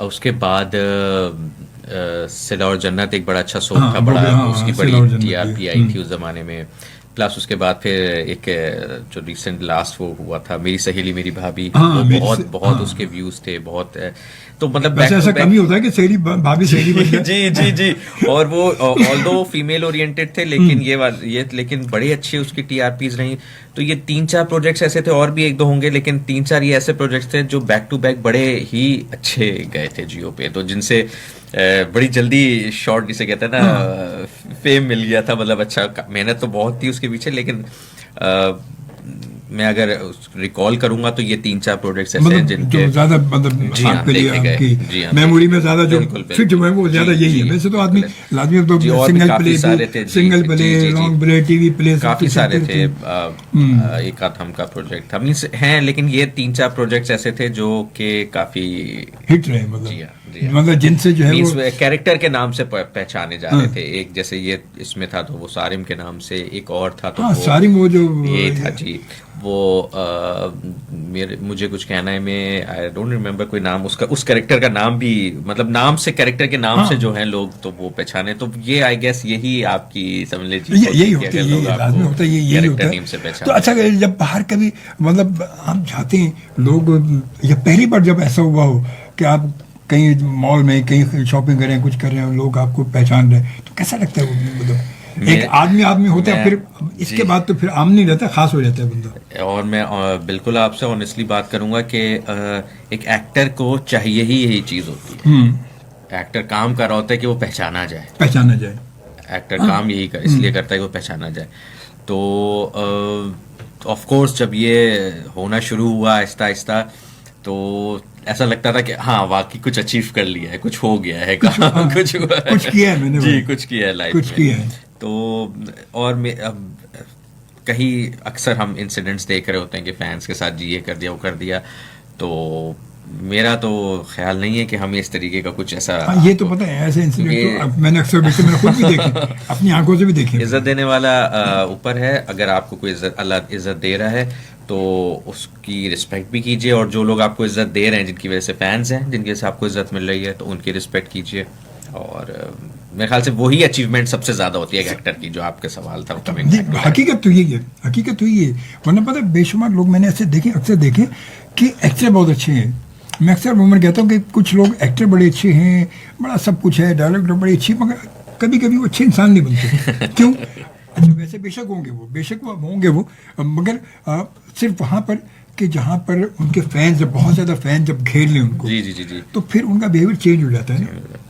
Speaker 2: उसके बाद सिला और जन्नत एक बड़ा अच्छा सोप था, बड़ा उसकी बड़ी टीआरपी आई थी उस ज़माने में। प्लस उसके बाद फिर एक जो रिसेंट लास्ट वो हुआ था मेरी सहेली मेरी भाभी, वो बहुत उसके व्यूज थे बहुत, तो मतलब
Speaker 1: ऐसा कमी होता है कि सहेली भाभी सहेली बन जाए।
Speaker 2: जी जी जी। और वो ऑल्दो फीमेल ओरिएंटेड थे, लेकिन ये लेकिन बड़ी अच्छी उसकी टीआरपीज रही। तो ये 3-4 प्रोजेक्ट्स ऐसे थे, और भी एक दो होंगे, लेकिन 3-4 ये ऐसे प्रोजेक्ट्स थे जो बैक टू बैक बड़े ही अच्छे गए थे जियो पे, तो जिनसे बड़ी जल्दी शॉर्ट जिसे कहते हैं ना फेम मिल गया था। मतलब अच्छा मेहनत तो बहुत थी उसके पीछे, लेकिन मैं अगर रिकॉल करूंगा तो ये 3-4 प्रोजेक्ट्स ऐसे हैं जिनके
Speaker 1: ज्यादा मतलब
Speaker 2: जी हाँ,
Speaker 1: आपके लिए
Speaker 2: देखे गए।
Speaker 1: आपकी
Speaker 2: जी हाँ,
Speaker 1: मेमोरी में ज्यादा जो
Speaker 2: बिल्कुल,
Speaker 1: फिट
Speaker 2: बिल्कुल।
Speaker 1: हुए वो ज्यादा
Speaker 2: जी,
Speaker 1: यही है।
Speaker 2: जी,
Speaker 1: वैसे तो आदमी
Speaker 2: बिल्कुल।
Speaker 1: लाजमी तो
Speaker 2: जी, और भी
Speaker 1: सिंगल
Speaker 2: काफी
Speaker 1: प्ले
Speaker 2: सारे थे, जी,
Speaker 1: सिंगल
Speaker 2: जी,
Speaker 1: प्ले
Speaker 2: जी, जी,
Speaker 1: लॉन्ग प्ले टीवी प्ले
Speaker 2: काफी सारे थे। एक आध हम का प्रोजेक्ट था, मींस हैं, लेकिन ये 3-4 प्रोजेक्ट्स ऐसे थे जो कि काफी
Speaker 1: हिट रहे,
Speaker 2: जी हाँ, जी हाँ।
Speaker 1: मतलब जिनसे जो है
Speaker 2: मींस
Speaker 1: वो
Speaker 2: कैरेक्टर के नाम से पहचाने जा रहे थे। एक जैसे ये इसमें था तो वो सारिम के नाम से, एक और था तो वो
Speaker 1: सारिम वो जो
Speaker 2: ये था जी, वो मुझे कुछ कहना है, मैं आई डोंट रिमेम्बर कोई नाम उसका, उस कैरेक्टर का नाम भी, मतलब नाम से कैरेक्टर के नाम से जो है लोग तो वो पहचाने। तो ये आई गेस यही आपकी समझ लीजिए
Speaker 1: यही होता है, यही लाजमी होता है, यही होता है। तो अच्छा जब बाहर कभी मतलब आप जाते हैं लोग, या पहली बार जब ऐसा हुआ हो कि आप कहीं मॉल में कहीं शॉपिंग कर रहे हैं, कुछ कर रहे हैं, लोग आपको पहचान रहे हैं, तो कैसा लगता है वो? मतलब एक आदमी होता है, फिर इसके बाद तो फिर आम नहीं रहता, खास हो जाता है बंदा।
Speaker 2: और मैं बिल्कुल आपसे ऑनेस्टली बात करूंगा कि एक एक्टर को चाहिए ही यही चीज होती है। एक्टर काम कर रहा होता है कि वो पहचाना जाए। एक्टर काम यही इसलिए करता है कि वो पहचाना जाए। तो ऑफ कोर्स जब ये होना शुरू हुआ आहिस्ता आहिस्ता, तो ऐसा लगता था कि हाँ वाकई कुछ अचीव कर लिया है, कुछ हो गया है, कुछ
Speaker 1: किया है मैंने,
Speaker 2: जी कुछ किया है लाइफ में,
Speaker 1: कुछ किया है।
Speaker 2: तो और अब कहीं अक्सर हम इंसिडेंट्स देख रहे होते हैं कि फैंस के साथ ये कर दिया वो कर दिया, तो मेरा तो ख्याल नहीं है कि हम इस तरीके का कुछ ऐसा।
Speaker 1: ये तो पता है ऐसे इंसिडेंट तो मैंने अक्सर देखे, मैंने खुद भी देखे, अपनी आंखों से भी देखे।
Speaker 2: इज्जत देने वाला ऊपर है, अगर आपको कोई अल्लाह इज्जत दे रहा है तो उसकी रिस्पेक्ट भी कीजिए, और जो लोग आपको इज्जत दे रहे हैं, जिनकी वजह से फैंस हैं, जिनकी वजह से आपको इज्जत मिल रही है, तो उनकी रिस्पेक्ट कीजिए। और मेरे ख्याल से वही अचीवमेंट सबसे ज्यादा होती है एक एक्टर की, जो आपका सवाल था।
Speaker 1: हकीकत तो यही है, वरना पता है बेशुमार लोग मैंने ऐसे देखे, अक्सर देखे कि एक्टर बहुत अच्छे हैं। मैं अक्सर मैं कहता हूँ कि कुछ लोग एक्टर बड़े अच्छे हैं, बड़ा सब कुछ है, डायरेक्टर बड़ी अच्छी, मगर कभी कभी वो अच्छे इंसान नहीं बनते। क्यों? अच्छा वैसे बेशक वो होंगे वो, मगर सिर्फ वहाँ पर कि जहाँ पर उनके फैंस, बहुत ज़्यादा फैंस जब घेर लें उनको,
Speaker 2: जी,
Speaker 1: तो फिर उनका बिहेवियर चेंज हो जाता है।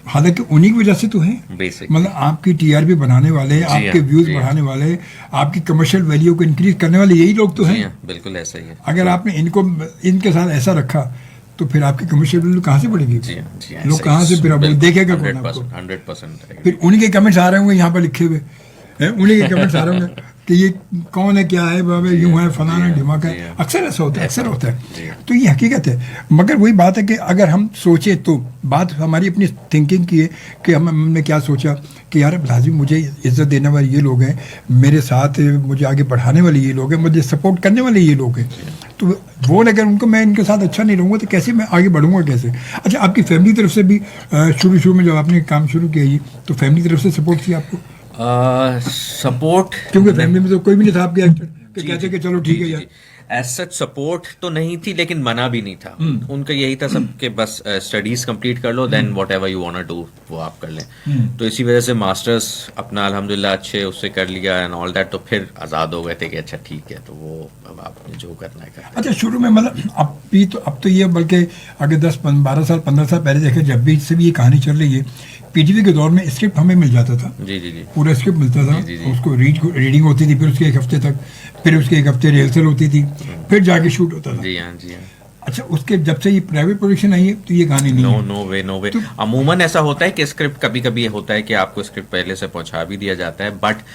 Speaker 1: हालांकि उन्हीं की वजह से तो है, मतलब आपकी टीआरपी बनाने वाले, आपके व्यूज बढ़ाने वाले, आपकी कमर्शियल वैल्यू को इंक्रीज करने वाले यही लोग तो हैं।
Speaker 2: बिल्कुल ऐसा ही है।
Speaker 1: अगर आपने इनके साथ ऐसा रखा तो फिर आपकी कमर्शियल वैल्यू कहाँ से बढ़ेगी? लोग कहाँ से फिर देखेगा कौन आपको?
Speaker 2: 100%।
Speaker 1: फिर उन्हीं के कमेंट्स आ रहे होंगे यहाँ पर लिखे हुए, उन्हीं के कमेंट्स आ रहे होंगे कि ये कौन है, क्या है, बाबा यूं है, फलाना ढिमाका है। अक्सर ऐसा होता है। तो ये हकीकत है। मगर वही बात है कि अगर हम सोचे तो, बात हमारी अपनी थिंकिंग की है कि हमने क्या सोचा कि यार लाजिम मुझे इज्जत देने वाले ये लोग हैं, मेरे साथ मुझे आगे बढ़ाने वाले ये लोग हैं, मुझे सपोर्ट करने वाले ये लोग हैं। तो वो अगर उनको, मैं इनके साथ अच्छा नहीं रहूँगा तो कैसे मैं आगे बढ़ूँगा कैसे? अच्छा, आपकी फैमिली तरफ से भी शुरू में जब आपने काम शुरू किया ये, तो फैमिली तरफ से सपोर्ट थी आपको?
Speaker 2: सपोर्ट,
Speaker 1: क्योंकि फैमिली में तो कोई भी नहीं था आपके एक्टर कि कहते कि चलो ठीक है यार।
Speaker 2: एज सच सपोर्ट तो नहीं थी, लेकिन मना भी नहीं था। उनका यही था सबके, बस स्टडीज कंप्लीट कर लो, then whatever you want to do वो आप कर लें। तो इसी वजह से मास्टर्स अपना अल्हम्दुलिल्लाह अच्छे उससे कर लिया एंड ऑल दैट, तो फिर आज़ाद हो गए थे कि अच्छा ठीक है, तो वो अब आपने जो करना है कर।
Speaker 1: अच्छा, शुरू में मतलब अब तो ये, बल्कि अगर 10-12 साल 15 साल पहले देखे, जब भी से भी ये कहानी चल रही है, पीटीवी के दौर में स्क्रिप्ट हमें मिल जाता था।
Speaker 2: जी
Speaker 1: पूरा स्क्रिप्ट मिलता था। उसको रीडिंग होती थी, फिर उसके 1 हफ्ते तक, फिर उसके 1 हफ्ते रिहर्सल होती थी, फिर जाके शूट होता था।
Speaker 2: जी हाँ।
Speaker 1: अच्छा, उसके जब से ये प्राइवेट प्रोडक्शन आई है तो ये कहानी नहीं है।
Speaker 2: नो वे। अमूमन ऐसा होता है कि स्क्रिप्ट कभी कभी होता है कि आपको स्क्रिप्ट पहले से पहुंचा भी दिया जाता है, but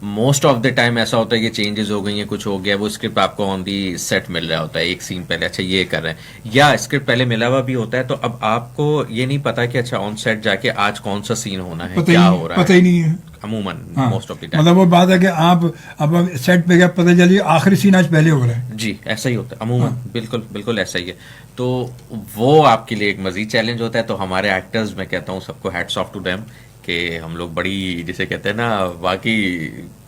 Speaker 2: most of the time ऐसा होता है कि चेंजेस हो गई हैं, कुछ हो गया, वो स्क्रिप्ट आपको ऑन दी सेट मिल रहा होता है, एक सीन पहले अच्छा ये कर रहे हैं, या स्क्रिप्ट पहले मिला हुआ भी होता है, तो अब आपको ये नहीं पता कि अच्छा ऑन सेट जाके आज कौन सा सीन होना है, क्या हो रहा है,
Speaker 1: पता ही नहीं है
Speaker 2: अमूमन मोस्ट ऑफ द टाइम।
Speaker 1: मतलब वो बात है कि आप अब सेट पे गया, पता चलिए आखिरी सीन आज पहले हो रहा है।
Speaker 2: जी ऐसा ही होता है अमूमन। बिल्कुल ऐसा ही है। तो वो आपके लिए एक मजीद चैलेंज होता है। तो हमारे एक्टर्स, मैं कहता हूँ सबको हैट्स ऑफ टू देम कि हम लोग बड़ी, जिसे कहते हैं ना, वाकई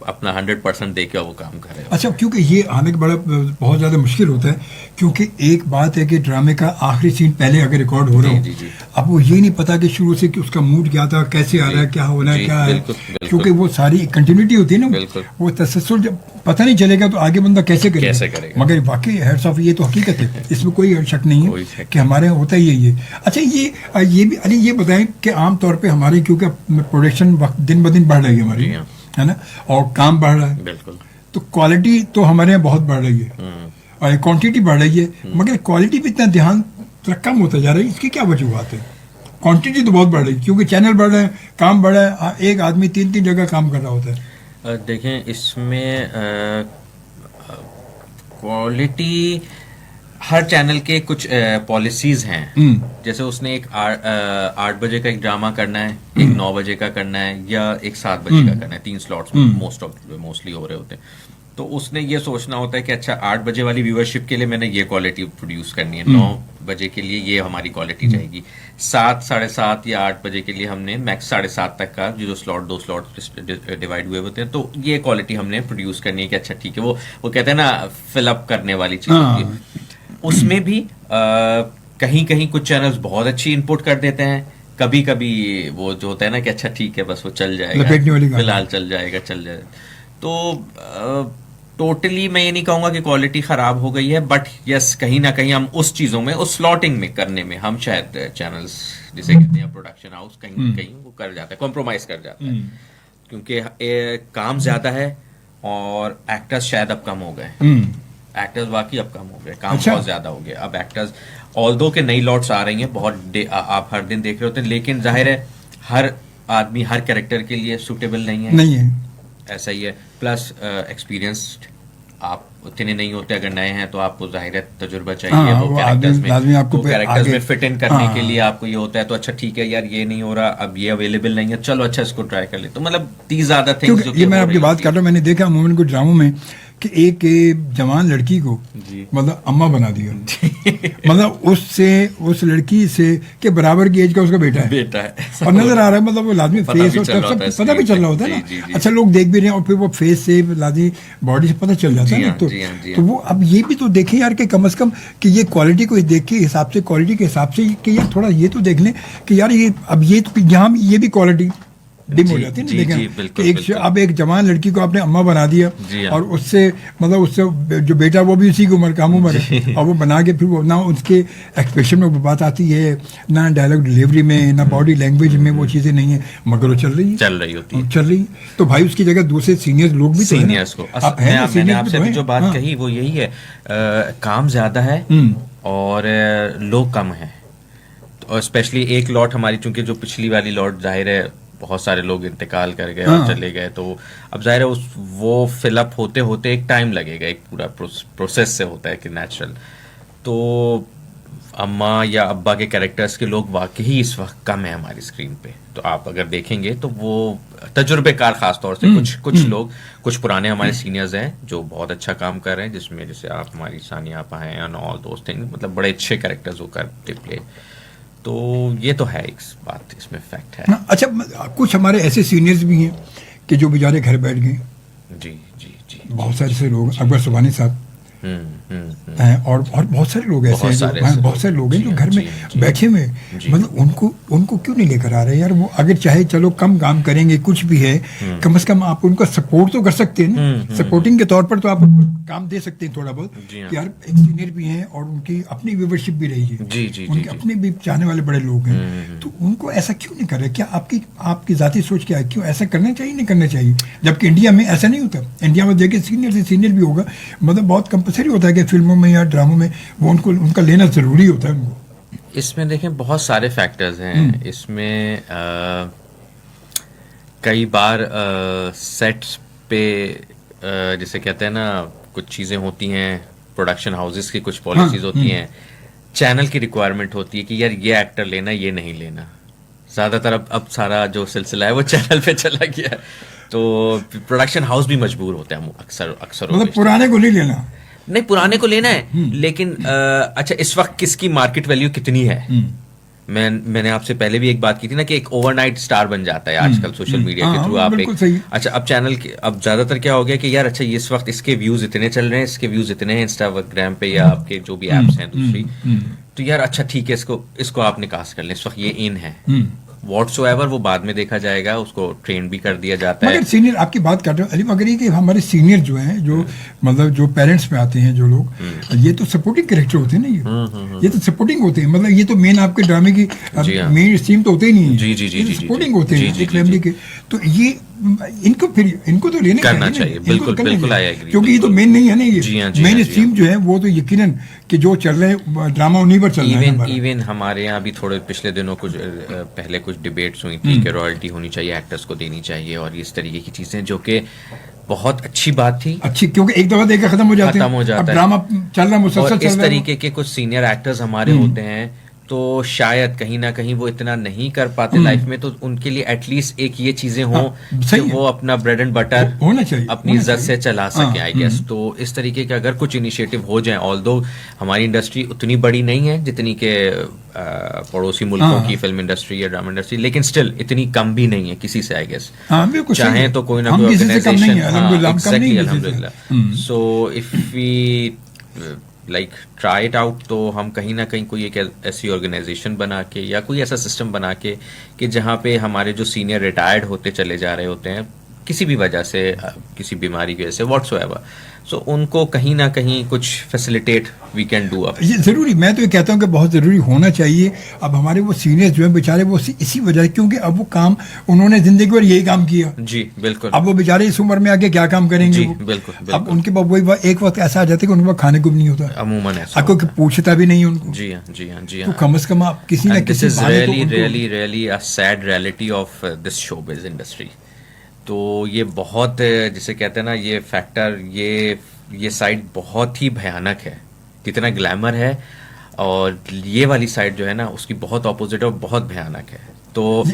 Speaker 2: अपना 100% दे के वो काम कर रहे हैं।
Speaker 1: अच्छा, क्योंकि ये आने का बहुत ज़्यादा मुश्किल होता है, क्योंकि एक बात है कि ड्रामे का आखिरी सीन पहले अगर रिकॉर्ड हो रहा हो, अब वो ये नहीं पता कि शुरू से कि उसका मूड क्या था, कैसे आ रहा है, क्या होना है, क्या है, क्योंकि वो सारी कंटिन्यूटी होती है ना, वो तसलसल जब पता नहीं चलेगा तो आगे बंदा कैसे करेगा। मगर वाकई हेड्स ऑफ, ये तो हकीकत है, इसमें कोई शक नहीं है कि हमारे यहाँ होता ही है ये। अच्छा, ये भी अली ये बताएं कि आमतौर पर हमारे, क्योंकि प्रोडक्शन दिन ब दिन बढ़ रही है हमारी, है ना, और काम बढ़ रहा है,
Speaker 2: बिल्कुल,
Speaker 1: तो क्वालिटी तो हमारे यहाँ बहुत बढ़ रही है और क्वांटिटी बढ़ रही है, मगर क्वालिटी पे इतना ध्यान कम होता जा रहा है। इसकी क्या वजूहत है? क्वांटिटी तो बहुत बढ़ रही है क्योंकि चैनल बढ़ रहे हैं, काम बढ़ रहा है, एक आदमी 3-3 जगह काम कर रहा होता है।
Speaker 2: देखें, इसमें क्वालिटी, हर चैनल के कुछ पॉलिसीज हैं। जैसे उसने एक 8 बजे का एक ड्रामा करना है, एक 9 बजे का करना है, या एक 7 बजे का करना है, 3 स्लॉट्स मोस्टली हो रहे होते हैं। तो उसने ये सोचना होता है कि अच्छा 8 बजे वाली व्यूअरशिप के लिए मैंने ये क्वालिटी प्रोड्यूस करनी है, 9 बजे के लिए ये हमारी क्वालिटी जाएगी, 7, 7:30 या 8 बजे के लिए हमने मैक्स 7:30 तक का जो स्लॉट, 2 स्लॉट डिवाइड हुए होते हैं, तो ये क्वालिटी हमने प्रोड्यूस करनी है कि अच्छा ठीक है, वो कहते हैं ना फिलअप करने वाली चीज होती है। उसमें भी कहीं कहीं कुछ चैनल्स बहुत अच्छी इनपुट कर देते हैं, कभी कभी वो जो होता है ना कि अच्छा ठीक है बस वो चल जाएगा,
Speaker 1: लपेटने वाली गाली।
Speaker 2: फिलहाल चल जाएगा। तो टोटली मैं ये नहीं कहूंगा कि क्वालिटी खराब हो गई है, बट यस कहीं ना कहीं हम उस चीजों में, उस स्लॉटिंग में करने में हम शायद चैनल्स जिसे कहते हैं प्रोडक्शन हाउस कहीं ना कहीं वो कर जाता है, कॉम्प्रोमाइज कर जाता है, क्योंकि काम ज्यादा है और एक्टर्स शायद अब कम हो गए। एक्टर्स वाकई अब कम हो गए, काम
Speaker 1: अच्छा।
Speaker 2: बहुत ज्यादा हो गया अब एक्टर्स, ऑल्दो के नई लॉट्स आ रही हैं बहुत, आप हर दिन देख रहे होते हैं, लेकिन जाहिर है हर आदमी हर कैरेक्टर के लिए सूटेबल नहीं है। ऐसा ही है, प्लस एक्सपीरियंस्ड आप उतने नहीं होते, अगर नए हैं तो आपको जाहिर है तजुर्बा चाहिए, वो कैरेक्टर्स में फिट इन करने के लिए आपको ये होता है, तो अच्छा ठीक है यार ये नहीं हो रहा, अब ये अवेलेबल नहीं है, चलो अच्छा इसको ट्राई कर ले, तो मतलब दीज आर द थिंग्स।
Speaker 1: ये मैं आपकी बात कर रहा हूँ, मैंने देखा अमूमन कुछ ड्रामों में कि एक जवान लड़की को मतलब अम्मा बना दिया मतलब उस लड़की से के बराबर की एज का उसका बेटा है और नजर आ रहा है, मतलब वो लाजमी फेस और सब पता भी चल रहा होता है ना। अच्छा लोग देख भी रहे हैं और फिर वो फेस से लाजमी बॉडी से पता चल जाता है ना, तो वो अब ये भी तो देखें यार कि कम से कम कि ये क्वालिटी को देख के हिसाब से, क्वालिटी के हिसाब से कि यार थोड़ा ये तो देख लें कि यार ये अब ये तो यहाँ ये भी क्वालिटी डिम हो जाती है ना, लेकिन अब एक जवान लड़की को आपने अम्मा बना दिया और उससे मतलब उससे जो बेटा वो भी उसी की उम्र, कम उम्र है, और वो बना के फिर वो ना उसके एक्सप्रेशन में वो बात आती है, ना डायलॉग डिलीवरी में, ना बॉडी लैंग्वेज में वो चीज़ें नहीं है, मगर वो चल रही है। तो भाई उसकी जगह दूसरे सीनियर लोग भी
Speaker 2: सीनियर्स को मैंने आपसे भी जो बात कही वो यही है, काम ज्यादा है और लोग कम है, और स्पेशली एक लॉट हमारी, चूंकि जो पिछली वाली लॉट जाहिर है बहुत सारे लोग इंतकाल कर गए और चले गए, तो अब जाहिर है वो फिलअप होते होते एक टाइम लगेगा, एक पूरा प्रोसेस से होता है कि नेचुरल। तो अम्मा या अब्बा के कैरेक्टर्स के लोग वाकई इस वक्त कम है हमारी स्क्रीन पे, तो आप अगर देखेंगे तो वो तजुर्बेकार खास तौर से कुछ लोग, कुछ पुराने हमारे सीनियर्स हैं जो बहुत अच्छा काम कर रहे हैं, जिसमें जैसे आप हमारी सानिया आपा हैं एंड ऑल दोस थिंग्स, मतलब बड़े अच्छे कैरेक्टर्स वो करते प्ले, तो ये तो है एक बात, इसमें फैक्ट है।
Speaker 1: अच्छा कुछ हमारे ऐसे सीनियर्स भी हैं कि जो बेचारे घर बैठ गए,
Speaker 2: जी
Speaker 1: बहुत सारे ऐसे लोग, अकबर सुबहानी साहब हैं और बहुत सारे लोग ऐसे हैं, बहुत सारे लोग हैं जो घर में बैठे हुए, मतलब उनको क्यों नहीं लेकर आ रहे यार? वो अगर चाहे चलो कम काम करेंगे, कुछ भी है, कम से कम आप उनको सपोर्ट तो कर सकते हैं ना, सपोर्टिंग के तौर पर तो आप काम दे सकते हैं थोड़ा बहुत कि यार एक सीनियर भी हैं और उनकी अपनी व्यूवरशिप भी रही है, उनके अपने भी चाहने वाले बड़े लोग हैं, तो उनको ऐसा क्यों नहीं कर रहे? क्या आपकी जाती सोच क्या है, क्यों ऐसा करना चाहिए नहीं करना चाहिए? जबकि इंडिया में ऐसा नहीं होता, इंडिया में देखिए सीनियर से सीनियर भी होगा, मतलब बहुत कंपलसरी होता है कि फिल्मों में या ड्रामों में वो उनका लेना जरूरी होता है उनको।
Speaker 2: इसमें देखें बहुत सारे फैक्टर्स हैं, इसमें कई बार सेट्स पे जैसे कहते हैं ना कुछ चीज़ें होती हैं, प्रोडक्शन हाउसेस की कुछ पॉलिसीज होती हैं, चैनल की रिक्वायरमेंट होती है कि यार ये एक्टर लेना ये नहीं लेना, ज़्यादातर अब सारा जो सिलसिला है वो चैनल पे चला गया है, तो प्रोडक्शन हाउस भी मजबूर होते हैं अक्सर
Speaker 1: मतलब पुराने को नहीं लेना,
Speaker 2: नहीं पुराने को लेना है, लेकिन अच्छा इस वक्त किसकी मार्केट वैल्यू कितनी है? मैंने आपसे पहले भी एक बात की थी ना कि एक ओवरनाइट स्टार बन जाता है आजकल सोशल मीडिया के थ्रू, आप एक अच्छा अब चैनल के अब ज्यादातर क्या हो गया कि यार अच्छा इस वक्त इसके व्यूज इतने चल रहे हैं, इसके व्यूज इतने हैं इंस्टाग्राम पे या आपके जो भी एप्स हैं दूसरी, तो यार अच्छा ठीक है इसको आप निकास कर लें, इस वक्त ये इन है, व्हाट्सोएवर वो बाद में देखा जाएगा, उसको ट्रेन भी कर दिया जाता है।
Speaker 1: मगर सीनियर आपकी बात कर रहे हो अली, मगर ये कि हमारे सीनियर जो हैं, जो मतलब जो पेरेंट्स में आते हैं जो लोग, ये तो सपोर्टिंग कैरेक्टर होते हैं ना, ये तो सपोर्टिंग होते हैं, मतलब ये तो मेन आपके ड्रामे की मेन स्ट्रीम तो होते ही नहीं है, ये सपोर्टिंग होते हैं एक फैमिली के, तो ये इनको तो लेने
Speaker 2: करना चाहिए, बिल्कुल आई एग्री,
Speaker 1: क्योंकि ये तो मेन नहीं है ना, ये मेन स्ट्रीम जो है वो तो यकीनन कि जो चल रहे हैं ड्रामा उन्हीं पर चल रहा है।
Speaker 2: इवन हमारे यहाँ भी थोड़े पिछले दिनों पहले कुछ डिबेट्स हुई थी कि रॉयल्टी होनी चाहिए, एक्टर्स को देनी चाहिए और इस तरीके की चीजें, जो कि बहुत अच्छी बात थी,
Speaker 1: अच्छी, क्योंकि एक दफा देखकर खत्म हो जाता है, ड्रामा चल रहा है मुसलसल चल रहा है,
Speaker 2: इस तरीके के कुछ सीनियर एक्टर्स हमारे होते हैं तो शायद कहीं ना कहीं वो इतना नहीं कर पाते लाइफ में, तो उनके लिए एटलीस्ट एक ये चीजें हों कि वो अपना ब्रेड एंड बटर
Speaker 1: होना चाहिए,
Speaker 2: अपनी इज्जत से चला सके आई गेस। तो इस तरीके के अगर कुछ इनिशिएटिव हो जाए, ऑल्दो हमारी इंडस्ट्री उतनी बड़ी नहीं है जितनी के पड़ोसी मुल्कों की फिल्म इंडस्ट्री या ड्रामा इंडस्ट्री, लेकिन स्टिल इतनी कम भी नहीं है किसी से आई गेस, चाहे तो कोई ना कोई ऑर्गेनाइजेशन, अल्हम्दुलिल्लाह। So if we like try it out, तो हम कहीं ना कहीं कोई एक ऐसी ऑर्गेनाइजेशन बना के या कोई ऐसा सिस्टम बना के कि जहाँ पे हमारे जो सीनियर रिटायर्ड होते चले जा रहे होते हैं किसी भी वजह से, किसी बीमारी की वजह से, व्हाट्सएवर, सो उनको कहीं ना कहीं कुछ facilitate we can do up.
Speaker 1: ये ज़रूरी, मैं तो ये कहता हूँ कि बहुत ज़रूरी होना चाहिए। अब हमारे वो सीनियर्स जो हैं बेचारे वो इसी वजह है क्योंकि अब वो काम उन्होंने ज़िंदगी भर यही काम किया।
Speaker 2: जी बिल्कुल।
Speaker 1: अब वो बेचारे इस उम्र में आके क्या काम करेंगे?
Speaker 2: जी
Speaker 1: वो?
Speaker 2: बिल्कुल,
Speaker 1: अब
Speaker 2: बिल्कुल।
Speaker 1: उनके पास वही एक वक्त ऐसा आ जाता है कि उनके पास खाने को भी नहीं होता,
Speaker 2: अमूमन ऐसा
Speaker 1: आपको पूछता भी नहीं उनको।
Speaker 2: जी हाँ, जी हाँ, जी
Speaker 1: तो
Speaker 2: हाँ।
Speaker 1: कम से कम आप किसी ना
Speaker 2: दिस
Speaker 1: किसी
Speaker 2: इज
Speaker 1: बहाने तो
Speaker 2: रियली
Speaker 1: उनको-
Speaker 2: really really a sad reality of this showbiz industry. तो ये बहुत, जिसे कहते हैं ना, ये फैक्टर, ये साइड बहुत ही भयानक है। कितना ग्लैमर है और ये वाली साइड जो है ना उसकी बहुत ऑपोजिट और बहुत भयानक है। तो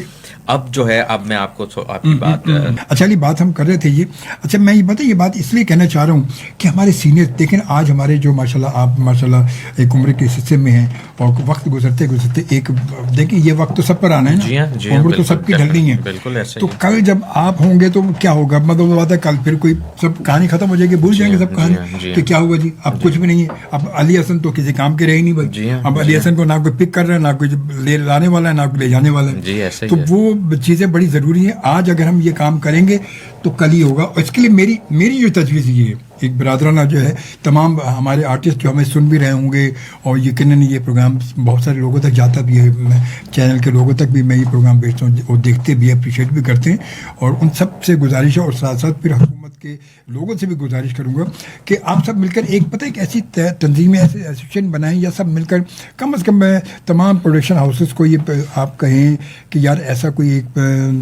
Speaker 2: अब जो है, अब मैं आपको आपकी बात
Speaker 1: अच्छा ये बात हम कर रहे थे ये, अच्छा मैं ये बात इसलिए कहना चाह रहा हूँ कि हमारे सीनियर देखें आज हमारे जो माशाल्लाह आप माशाल्लाह एक उम्र के हिस्से में हैं और वक्त गुजरते गुजरते एक देखिए ये वक्त तो सब पर आना है ना।
Speaker 2: जी हाँ, जी हाँ,
Speaker 1: उम्र तो
Speaker 2: बिल्कुल,
Speaker 1: सबकी ढलनी है।
Speaker 2: बिल्कुल ऐसे
Speaker 1: तो
Speaker 2: ही है।
Speaker 1: कल जब आप होंगे तो क्या होगा? मतलब बात है कल फिर कोई सब कहानी खत्म हो जाएगी, भूल जाएंगे
Speaker 2: हाँ,
Speaker 1: सब
Speaker 2: जी हाँ, जी
Speaker 1: कहानी
Speaker 2: हाँ।
Speaker 1: कि क्या हुआ जी, अब कुछ भी नहीं है। अब अली हसन तो किसी काम के रहे ही नहीं भाई।
Speaker 2: जी हाँ,
Speaker 1: अब
Speaker 2: जी
Speaker 1: अली
Speaker 2: हाँ।
Speaker 1: हसन को ना कोई पिक कर रहा है, ना कोई ले लाने वाला है, ना कोई ले जाने वाला है।
Speaker 2: जी ऐसे
Speaker 1: तो
Speaker 2: ही है।
Speaker 1: वो चीज़ें बड़ी ज़रूरी हैं। आज अगर हम ये काम करेंगे तो कल ही होगा। और इसके लिए मेरी जो तजवीज़ ये है, एक बरादराना जो है, तमाम हमारे आर्टिस्ट जो हमें सुन भी रहे होंगे और यकीनन ये प्रोग्राम बहुत सारे लोगों तक जाता भी है, मैं चैनल के लोगों तक भी मैं ये प्रोग्राम भेजता हूँ और देखते भी, अप्रिशिएट भी करते हैं। और उन सब से गुजारिश है और साथ साथ फिर हुकूमत के लोगों से भी गुजारिश करूँगा कि आप सब मिलकर एक पता है एक ऐसी तंजीमें, ऐसे एसोसिएशन बनाएं या सब मिलकर कम से कम तमाम प्रोडक्शन हाउसेस को ये आप कहें कि यार ऐसा कोई एक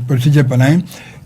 Speaker 1: प्रोसीजर बनाएं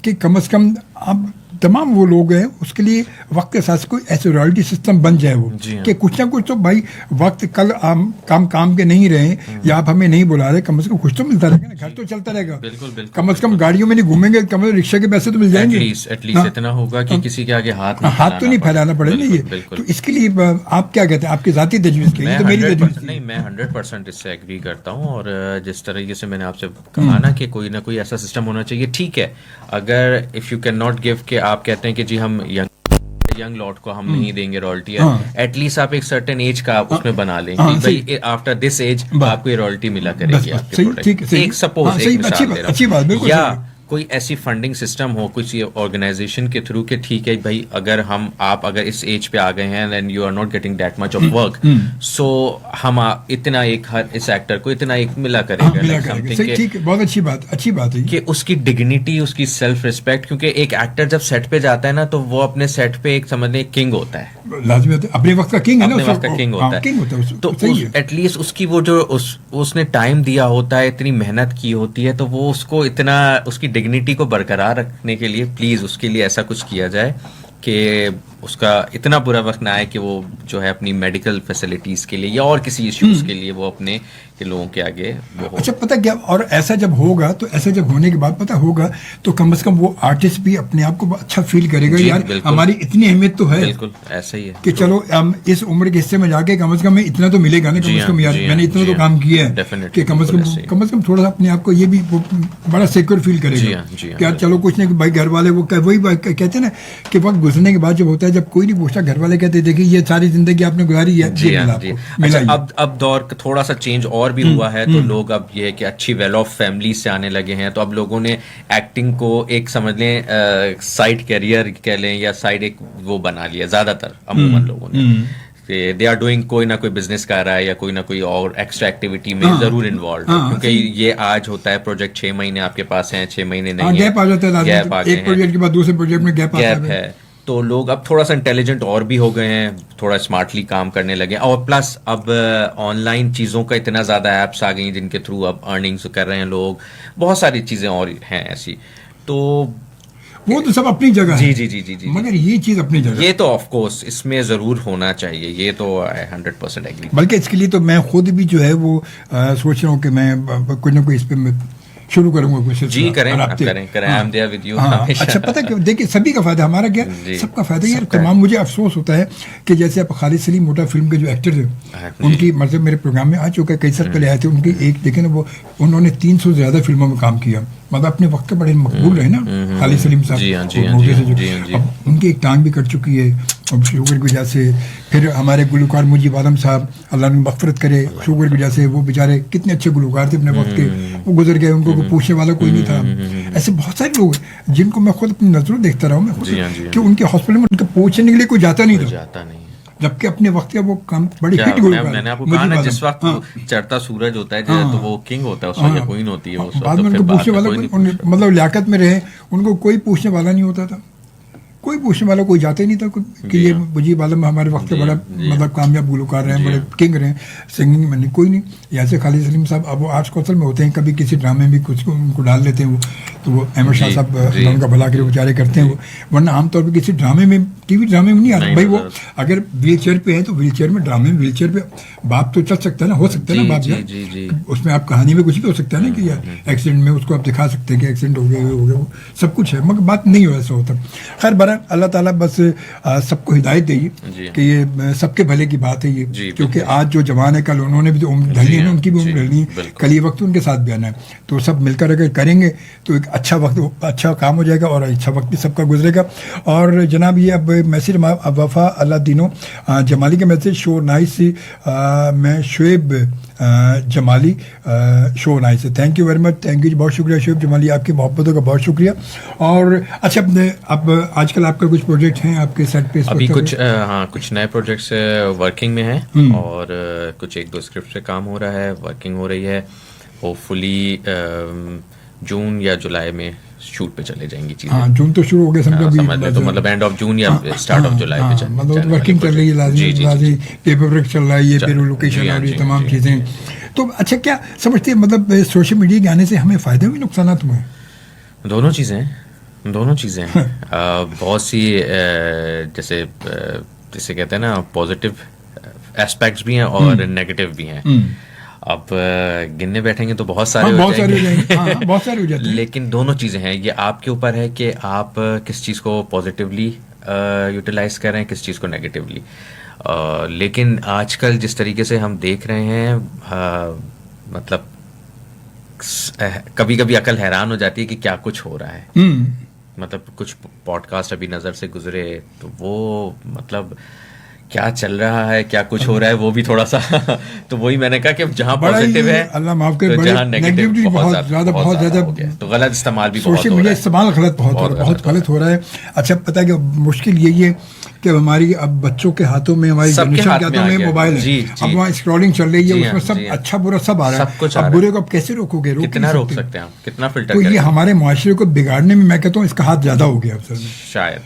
Speaker 1: कि कम से कम आप तमाम वो लोग हैं उसके लिए वक्त के साथ कोई ऐसे रॉयल्टी सिस्टम बन जाए वो
Speaker 2: जी हाँ।
Speaker 1: कि कुछ ना कुछ तो भाई वक्त कल काम के नहीं रहे या आप हमें नहीं बुला रहे, कम से कम कुछ तो मिलता रहेगा ना, घर तो चलता रहेगा।
Speaker 2: बिल्कुल, बिल्कुल।
Speaker 1: कम से कम गाड़ियों में नहीं घूमेंगे, कम से कम रिक्शा के पैसे तो मिल जाएंगे।
Speaker 2: एटलीस्ट
Speaker 1: हाँ।
Speaker 2: इतना होगा कि किसी के आगे हाथ
Speaker 1: हाथ तो नहीं फैलाना पड़ेगा ना ये।
Speaker 2: बिल्कुल।
Speaker 1: तो इसके लिए आप क्या कहते हैं, आपकी जाती तजवीज़ क्या है? ये तो मेरी तजवीज़
Speaker 2: नहीं, मैं 100% इससे एग्री करता हूँ। और जिस तरीके से मैंने आपसे कहा ना कि कोई ना कोई ऐसा सिस्टम होना चाहिए। ठीक है, अगर if you can not give, के आप कहते हैं कि जी हम यंग लॉट को हम नहीं देंगे रॉयल्टी, एटलीस्ट आप एक सर्टेन एज का आप उसमें बना लें कि भाई आफ्टर दिस एज आपको ये रॉयल्टी मिला करेगी आपके प्रोडक्ट। एक सपोज एक मिसाल दे रहा हूं, या कोई ऐसी फंडिंग सिस्टम हो किसी ऑर्गेनाइजेशन के थ्रू के ठीक है भाई, अगर आप अगर इस एज पे आ गए हैं and you are not getting that much of work, so हम इतना एक हर इस एक्टर को इतना एक मिला करेगा,
Speaker 1: ठीक है, बहुत अच्छी बात है
Speaker 2: कि उसकी डिग्निटी, उसकी सेल्फ रिस्पेक्ट। क्योंकि एक एक्टर जब सेट पे जाता है ना तो वो अपने सेट पे एक समझ लें किंग होता है,
Speaker 1: लाजमी होता है, अपने वक्त का किंग है ना,
Speaker 2: अपने वक्त का किंग होता है। तो एटलीस्ट उसकी वो जो उसने टाइम दिया होता है, इतनी मेहनत की होती है, तो वो उसको इतना उसकी डिग्निटी को बरकरार रखने के लिए प्लीज उसके लिए ऐसा कुछ किया जाए कि उसका इतना बुरा वक्त ना आए कि वो जो है अपनी मेडिकल फैसिलिटीज के लिए या और किसी इश्यूज के लिए वो अपने के लोगों के आगे वो हो।
Speaker 1: अच्छा पता क्या, और ऐसा जब होगा तो ऐसा जब होने के बाद पता होगा तो कम से कम वो आर्टिस्ट भी अपने आप को अच्छा फील करेगा, यार हमारी इतनी अहमियत तो है।
Speaker 2: बिल्कुल ऐसा ही है
Speaker 1: कि चलो इस उम्र के हिस्से में जाके कम से कम इतना तो मिलेगा ना, कम से कम यार मैंने इतना तो काम किया है कि कम से कम थोड़ा सा अपने आप को ये भी बड़ा सिक्योर फील करेगा कि यार चलो कुछ नहीं, भाई घर वाले वो वही कहते हैं ना कि वक्त गुजरने के बाद जब होता है, जब कोई नहीं पूछता, घर वाले कहते देखिए ये सारी जिंदगी आपने गुजारी है।
Speaker 2: अच्छा, अब दौर थोड़ा सा चेंज और भी हुआ है, तो लोग अब ये है कि अच्छी वेल ऑफ फैमिली से आने लगे हैं, तो अब लोगों ने एक्टिंग को एक समझ लें साइड कैरियर कह लें या साइड एक वो बना लिया, ज्यादातर अमूमन लोगों ने दे आर डूइंग, कोई ना कोई बिजनेस कर रहा है या कोई ना कोई और एक्स्ट्रा एक्टिविटी में जरूर इन्वॉल्व, क्योंकि ये आज होता है प्रोजेक्ट 6 महीने आपके पास हैं, 6 महीने नहीं है,
Speaker 1: गैप आ जाता है, एक प्रोजेक्ट के बाद दूसरे प्रोजेक्ट में गैप
Speaker 2: है। तो लोग अब थोड़ा सा इंटेलिजेंट और भी हो गए हैं, थोड़ा स्मार्टली काम करने लगे, और प्लस अब ऑनलाइन चीज़ों का इतना ज़्यादा ऐप्स आ गई जिनके थ्रू अब अर्निंग्स कर रहे हैं लोग, बहुत सारी चीज़ें और हैं ऐसी। तो
Speaker 1: वो तो सब अपनी जगह है।
Speaker 2: जी
Speaker 1: मगर ये चीज़ अपनी जगह,
Speaker 2: ये तो ऑफ कोर्स इसमें ज़रूर होना चाहिए, ये तो 100% एग्री।
Speaker 1: बल्कि इसके लिए तो मैं खुद भी जो है वो सोच रहा हूँ कि मैं कुछ ना कुछ इस पर शुरू करूंगा कुछ।
Speaker 2: जी करें I am there with you.
Speaker 1: अच्छा पता क्यों, देखिए सभी का फायदा, हमारा क्या सबका फायदा यार। तमाम मुझे अफसोस होता है कि जैसे आप खालिद सलीम मोटा फिल्म के जो एक्टर थे, उनकी मतलब मेरे प्रोग्राम में आ चुका है, कई साल पहले आए थे, उनकी एक देखे ना वो उन्होंने 300 से ज़्यादा फिल्मों में काम किया, मतलब अपने वक्त के बड़े मकबूल रहे ना खालिद सलीम साहब। मोटे से जो अब उनकी एक टांग भी कट चुकी है, अब शुगर की वजह से फिर हमारे गुलकार मुजीब आलम साहब, अल्लाह ने मग़फ़िरत करे, शुगर की वजह से वो बेचारे कितने अच्छे गुलकार थे अपने वक्त के, वो गुजर गए, उनको कोई पूछने वाला कोई नहीं था। ऐसे बहुत सारे लोग जिनको मैं खुद अपनी नज़रों देखता रहा हूँ मैं खुद कि उनके हॉस्पिटल में उनके पूछने के लिए कोई जाता नहीं था, जबकि अपने वक्त का वो काम बड़ी हिट गुलकार।
Speaker 2: मैंने आपको कहा ना, जिस वक्त चढ़ता सूरज होता है तो वो किंग होता है, उस वक्त क्वीन होती है,
Speaker 1: बाद में उनको पूछने वाला मतलब लियाकत में रहे, उनको कोई पूछने वाला नहीं होता था, कोई पूछने वाला कोई जाता ही नहीं था कि ये मुजीब आलम हमारे वक्त के बड़ा मतलब कामयाब गुलकार रहे हैं, बड़े किंग रहे हैं सिंगिंग में, कोई नहीं। यहाँ से खालिद सलीम साहब अब वो आर्ट्स कौंसल में होते हैं, कभी किसी ड्रामे में कुछ उनको डाल लेते हैं वो, तो वो अहमद शाह साहब उनका भला के बेचारे करते हैं वो, वरना आमतौर पर किसी ड्रामे में, टीवी ड्रामे में नहीं आता भाई। वो अगर व्हील चेयर पे है तो व्हील चेयर में, ड्रामे में व्हील चेयर पे बाप तो चल सकता है ना, हो सकता है ना बाप यार, उसमें आप कहानी में कुछ भी हो सकता है ना कि यार एक्सीडेंट में उसको आप दिखा सकते हैं कि एक्सीडेंट हो गया वो सब कुछ है, मगर बात नहीं हो ऐसा होता। खैर बरा अल्लाह ताला बस सबको हिदायत देगी कि ये सबके भले की बात है ये, क्योंकि आज जो जवान है कल उन्होंने भी तो उम्र ढलनी है, उनकी भी उम्र ढलनी है, कल ये वक्त उनके साथ भी आना है, तो सब मिलकर अगर करेंगे तो एक अच्छा वक्त, अच्छा काम हो जाएगा और अच्छा वक्त भी सबका गुजरेगा। और जनाब ये अब मैसेज वफ़ा अल्लाह दिनों जमाली के मैसेज शो नाइस, मैं शुएब जमाली शो नाइस है, thank you very much, thank you, बहुत शुक्रिया शुएब जमाली, आपकी मोहब्बतों का बहुत शुक्रिया। और अच्छा अब आजकल आपका कुछ प्रोजेक्ट हैं आपके सेट पे?
Speaker 2: अभी कुछ हाँ, कुछ नए प्रोजेक्ट्स वर्किंग में हैं और कुछ एक दो स्क्रिप्ट पे काम हो रहा है, वर्किंग हो रही है, होपफुली जून या जुलाई में शूट पे चले जाएंगी चीजें।
Speaker 1: हाँ, जून तो शुरू हो गया समझो अभी,
Speaker 2: समझ ले तो मतलब एंड ऑफ जून या स्टार्ट ऑफ जुलाई पे चल,
Speaker 1: मतलब वर्किंग चल रही है, लाजिम पेपर वर्क चल रहा है, ये फिर लोकेशन और ये तमाम चीजें। तो अच्छा क्या समझते हैं मतलब सोशल मीडिया के आने से हमें फायदे भी नुकसान हुए?
Speaker 2: दोनों चीज़ें हैं बहुत सी जैसे कहते हैं ना, पॉजिटिव एस्पेक्ट्स भी हैं और नेगेटिव भी हैं। अब गिनने बैठेंगे तो बहुत सारे हो जाएंगे,
Speaker 1: बहुत सारे हो जाते हैं,
Speaker 2: लेकिन दोनों चीज़ें हैं, ये आपके ऊपर है कि आप किस चीज़ को पॉजिटिवली यूटिलाइज कर रहे हैं, किस चीज़ को नेगेटिवली। लेकिन आजकल जिस तरीके से हम देख रहे हैं, मतलब कभी कभी अकल हैरान हो जाती है कि क्या कुछ हो रहा है। मतलब कुछ पॉडकास्ट अभी नज़र से गुजरे तो वो मतलब क्या चल रहा है, क्या कुछ हो रहा है, वो भी थोड़ा सा तो वही मैंने कहा कि जहाँ पॉजिटिव है
Speaker 1: अल्लाह माफ करे,
Speaker 2: तो जहाँ नेगेटिव बहुत ज्यादा तो गलत इस्तेमाल भी
Speaker 1: सोशल मीडिया इस्तेमाल बहुत गलत हो रहा है। अच्छा पता है कि मुश्किल यही है कि हमारी अब बच्चों के हाथों में, हमारी जनरेशन के हाथों में मोबाइल है, अब वहाँ स्क्रॉलिंग चल रही है, उसमें सब अच्छा बुरा सब आ रहा है, अब बुरे को आप कैसे रोकोगे?
Speaker 2: कितना रोक सकते हैं आप, कितना फिल्टर?
Speaker 1: तो ये हमारे मुआशरे को बिगाड़ने में मैं कहता हूँ इसका हाथ ज्यादा हो गया असल में,
Speaker 2: शायद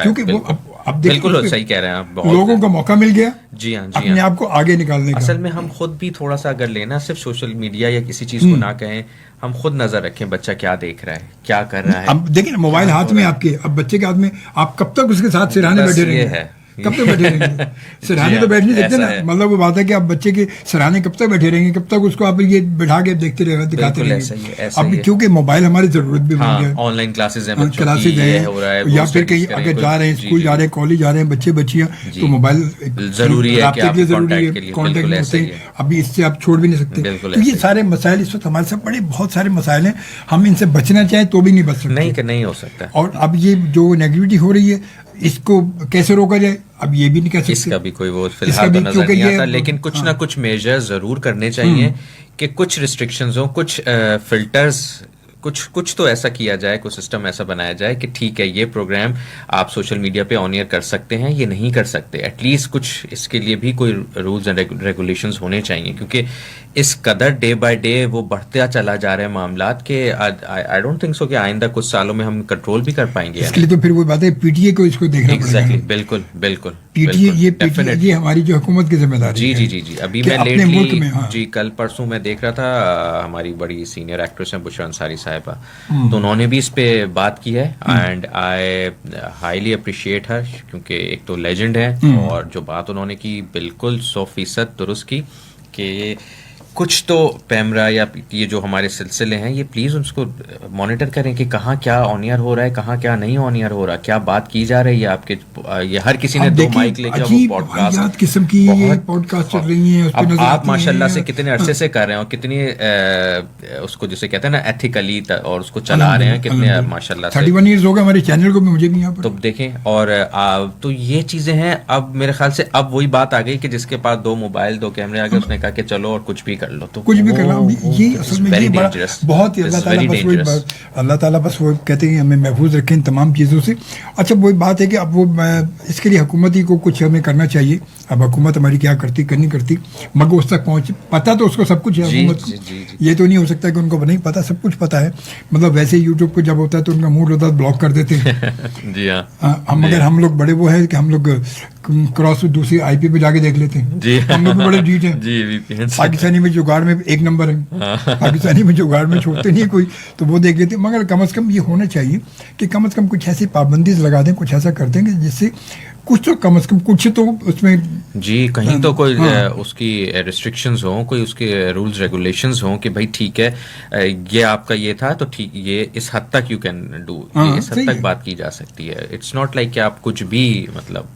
Speaker 1: क्योंकि वो अब
Speaker 2: बिल्कुल सही कह रहे हैं आप,
Speaker 1: लोगों का मौका मिल गया
Speaker 2: जी हाँ
Speaker 1: अपने आप को आगे निकालने का।
Speaker 2: असल में हम खुद भी थोड़ा सा अगर लेना, सिर्फ सोशल मीडिया या किसी चीज को ना कहें, हम खुद नजर रखें बच्चा क्या देख रहा है, क्या कर रहा है।
Speaker 1: अब देखिए ना मोबाइल हाथ में आपके, अब बच्चे के हाथ में, आप कब तक उसके साथ सिरहाने बैठे रहेंगे? कब तक बैठे रहेंगे? सिरहाने तो बैठ नहीं सकते ना, मतलब वो बात है कि आप बच्चे के सिरहाने कब तक बैठे रहेंगे, कब तक उसको आप ये बैठा के देखते रहेंगे, दिखाते रहेंगे। अब क्योंकि मोबाइल हमारी जरूरत भी बन गया,
Speaker 2: ऑनलाइन क्लासेस हैं,
Speaker 1: या फिर कहीं अगर जा रहे हैं, स्कूल जा रहे हैं, कॉलेज जा रहे हैं बच्चे बच्चियां, तो मोबाइल
Speaker 2: जरूरी है,
Speaker 1: कॉन्टेक्ट में होते हैं, अभी इससे आप छोड़ भी नहीं सकते। तो ये सारे मसाइल इस वक्त हमारे साथ बड़े बहुत सारे मसाइल हैं, हम इनसे बचना चाहें तो भी नहीं बच सकते,
Speaker 2: नहीं हो सकता।
Speaker 1: और अब ये जो नेगेटिविटी हो रही है इसको कैसे रोका जाए, अब ये भी नहीं कह सकते,
Speaker 2: इसका भी कोई वो फिलहाल तो नजर नहीं आता, लेकिन कुछ ना कुछ मेजर जरूर करने चाहिए कि कुछ रिस्ट्रिक्शंस हो, कुछ फिल्टर्स, कुछ तो ऐसा किया जाए, कुछ सिस्टम ऐसा बनाया जाए कि ठीक है ये प्रोग्राम आप सोशल मीडिया पे ऑन एयर कर सकते हैं, ये नहीं कर सकते, एटलीस्ट कुछ इसके लिए भी कोई रूल्स एंड रेगुलेशंस होने चाहिए, क्योंकि इस कदर डे बाय डे वो बढ़ता चला जा रहा है मामलात के आई डोंट थिंक सो कि आइंदा कुछ सालों में हम कंट्रोल भी कर पाएंगे।
Speaker 1: इसके लिए तो फिर वो बात है पीटीए को इसको देखना
Speaker 2: पड़ेगा। बिल्कुल
Speaker 1: पीटीए ये हमारी जो हुकूमत की जिम्मेदारी है।
Speaker 2: जी अभी मैं लेटली कल परसों मैं देख रहा था, हमारी बड़ी सीनियर एक्ट्रेस हैं बुशरा अंसारी साहिबा, तो उन्होंने भी इस पे बात की है एंड आई हाईली अप्रिशिएट हर, क्योंकि एक तो लेजेंड है और जो बात उन्होंने की बिल्कुल 100% दुरुस्त की कि कुछ तो पैमरा या ये जो हमारे सिलसिले हैं ये प्लीज उसको मॉनिटर करें कि कहाँ क्या ऑन एयर हो रहा है, कहाँ क्या नहीं ऑन एयर हो रहा, क्या बात की जा रही है आपके। ये हर किसी ने 2 माइक लेके वो पॉडकास्ट
Speaker 1: किस्म की ये पॉडकास्ट चल रही है,
Speaker 2: अब आप माशाल्लाह से कितने अरसे से कर रहे हैं और कितनी उसको जिसे कहते हैं ना एथिकली और उसको चला रहे हैं, कितने माशाल्लाह से
Speaker 1: 31 ईयर्स हो गए हमारे चैनल को भी, मुझे भी यहाँ पर।
Speaker 2: तो देखें और तो ये चीजें हैं। अब मेरे ख्याल से अब वही बात आ गई कि जिसके पास 2 मोबाइल 2 कैमरे आ गए, उसने कहा कि चलो और कुछ भी कर लो, तो
Speaker 1: कुछ भी करना ये असल में ये बड़ा बहुत ही अल्लाह ताला बस वो कहते हैं हमें महफूज रखें इन तमाम चीज़ों से। अच्छा वही बात है कि अब वो इसके लिए हुकूमत ही को कुछ हमें करना चाहिए। अब हुकूमत हमारी क्या करती करनी करती, मगर उस तक पहुँच पता तो उसको सब कुछ है हुकूमत को। ये तो नहीं हो सकता कि उनको नहीं पता, सब कुछ पता है। मतलब वैसे यूट्यूब को जब होता है तो उनका मूड होता है ब्लॉक कर देते हैं।
Speaker 2: जी हाँ,
Speaker 1: मगर हम लोग बड़े वो है कि हम लोग क्रॉस दूसरी IP पे जाके देख लेते हैं जी। हम लोग भी बड़े डीट हैं जी। पाकिस्तानी में जुगाड़ में 1 नंबर है, पाकिस्तानी में जुगाड़ में छोड़ते नहीं कोई, तो वो देख लेते हैं। मगर कम से कम ये होना चाहिए कि कम से कम कुछ ऐसी पाबंदी लगा दें, कुछ ऐसा कर देंगे जिससे कुछ तो कम से कम कुछ तो उसमें
Speaker 2: जी कहीं तो कोई उसकी रिस्ट्रिक्शंस हो, कोई उसके रूल्स रेगुलेशंस हो कि भाई ठीक है ये आपका ये था तो ठीक, ये इस हद तक यू कैन डू, इस हद तक बात की जा सकती है। इट्स नॉट लाइक कि आप कुछ भी मतलब।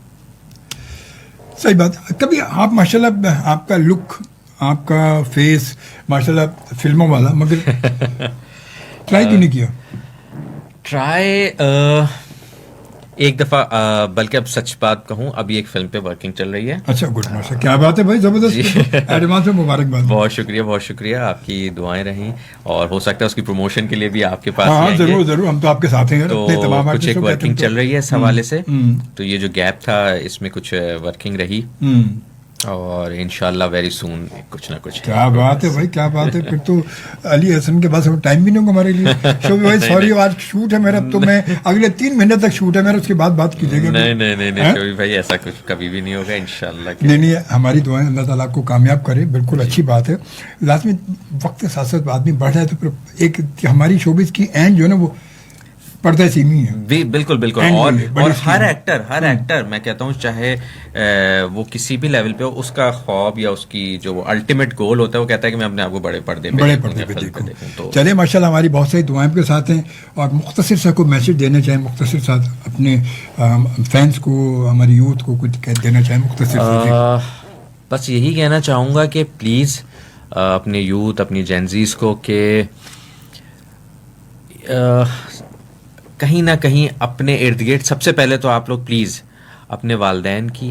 Speaker 1: सही बात। कभी आप माशाल्लाह आपका लुक, आपका फेस माशाल्लाह फिल्मों वाला, मगर ट्राई क्यों नहीं किया?
Speaker 2: ट्राई एक दफा, बल्कि अब सच बात कहूँ अभी एक फिल्म पे वर्किंग चल रही है।
Speaker 1: अच्छा गुड, माशा क्या बात है भाई, जबरदस्त, एडवांस में मुबारकबाद।
Speaker 2: बहुत शुक्रिया, आपकी दुआएं रहीं और हो सकता है उसकी प्रमोशन के लिए भी आपके पास।
Speaker 1: हाँ जरूर, हम तो आपके साथ हैं।
Speaker 2: तो कुछ एक वर्किंग चल रही है इस हवाले से, तो ये जो गैप था इसमें कुछ वर्किंग रही और इंशाल्लाह वेरी सून कुछ ना कुछ।
Speaker 1: क्या बात है भाई, क्या बात है। फिर तो अली हसन के पास टाइम भी नहीं होगा हमारे लिए। शोभी भाई सॉरी, आज शूट है मेरा, तो मैं अगले 3 महीने तक शूट है मेरा, उसके बाद बात कीजिएगा।
Speaker 2: नहीं शोभी भाई ऐसा कुछ कभी भी नहीं होगा इंशाल्लाह।
Speaker 1: नहीं, हमारी दुआएं अल्लाह ताला आपको कामयाब करे, बिल्कुल अच्छी बात है। लाजमी वक्त के साथ साथ आदमी बढ़ जाए तो फिर एक हमारी शोबिस की एंड जो है ना वो पर्दा सीमी है।
Speaker 2: बिल्कुल और हर एक्टर मैं कहता हूँ चाहे वो किसी भी लेवल पे हो, उसका ख्वाब या उसकी जो अल्टीमेट गोल होता है वो कहता है कि मैं अपने आप को बड़े पर्दे पे देखूं। तो चलिए
Speaker 1: माशाल्लाह हमारी बहुत सारी दुआएं के साथ हैं। और मुख्तसर सा कोई मैसेज देना चाहें, मुख्तसर साथ अपने फैंस को, हमारी यूथ को कुछ देना चाहें मुख्तसर?
Speaker 2: बस यही कहना चाहूँगा कि प्लीज़ अपने यूथ, अपनी जेनजीज को के कहीं ना कहीं अपने इर्द गिर्द सबसे पहले तो आप लोग प्लीज़ अपने वालिदैन की,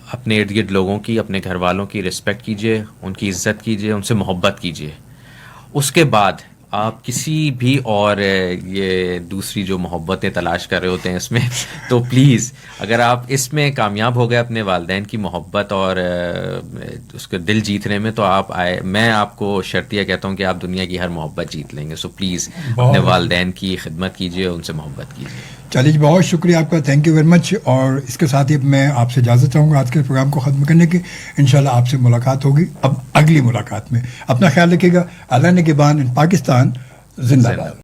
Speaker 2: अपने इर्द गिर्द लोगों की, अपने घर वालों की रिस्पेक्ट कीजिए, उनकी इज़्ज़त कीजिए, उनसे मोहब्बत कीजिए। उसके बाद आप किसी भी और ये दूसरी जो मोहब्बतें तलाश कर रहे होते हैं इसमें तो प्लीज़ अगर आप इसमें कामयाब हो गए अपने वालिदैन की मोहब्बत और उसके दिल जीतने में, तो आप मैं आपको शर्तिया कहता हूँ कि आप दुनिया की हर मोहब्बत जीत लेंगे। सो प्लीज़ अपने वालिदैन की खिदमत कीजिए, उनसे मोहब्बत कीजिए।
Speaker 1: चलिए जी, बहुत शुक्रिया आपका, थैंक यू वेरी मच। और इसके साथ ही मैं आपसे इजाज़त चाहूँगा आज के प्रोग्राम को ख़त्म करने की। इंशाल्लाह आपसे मुलाकात होगी अब अगली मुलाकात में। अपना ख्याल रखिएगा। अल्लाह ने के बाद पाकिस्तान जिंदाबाद।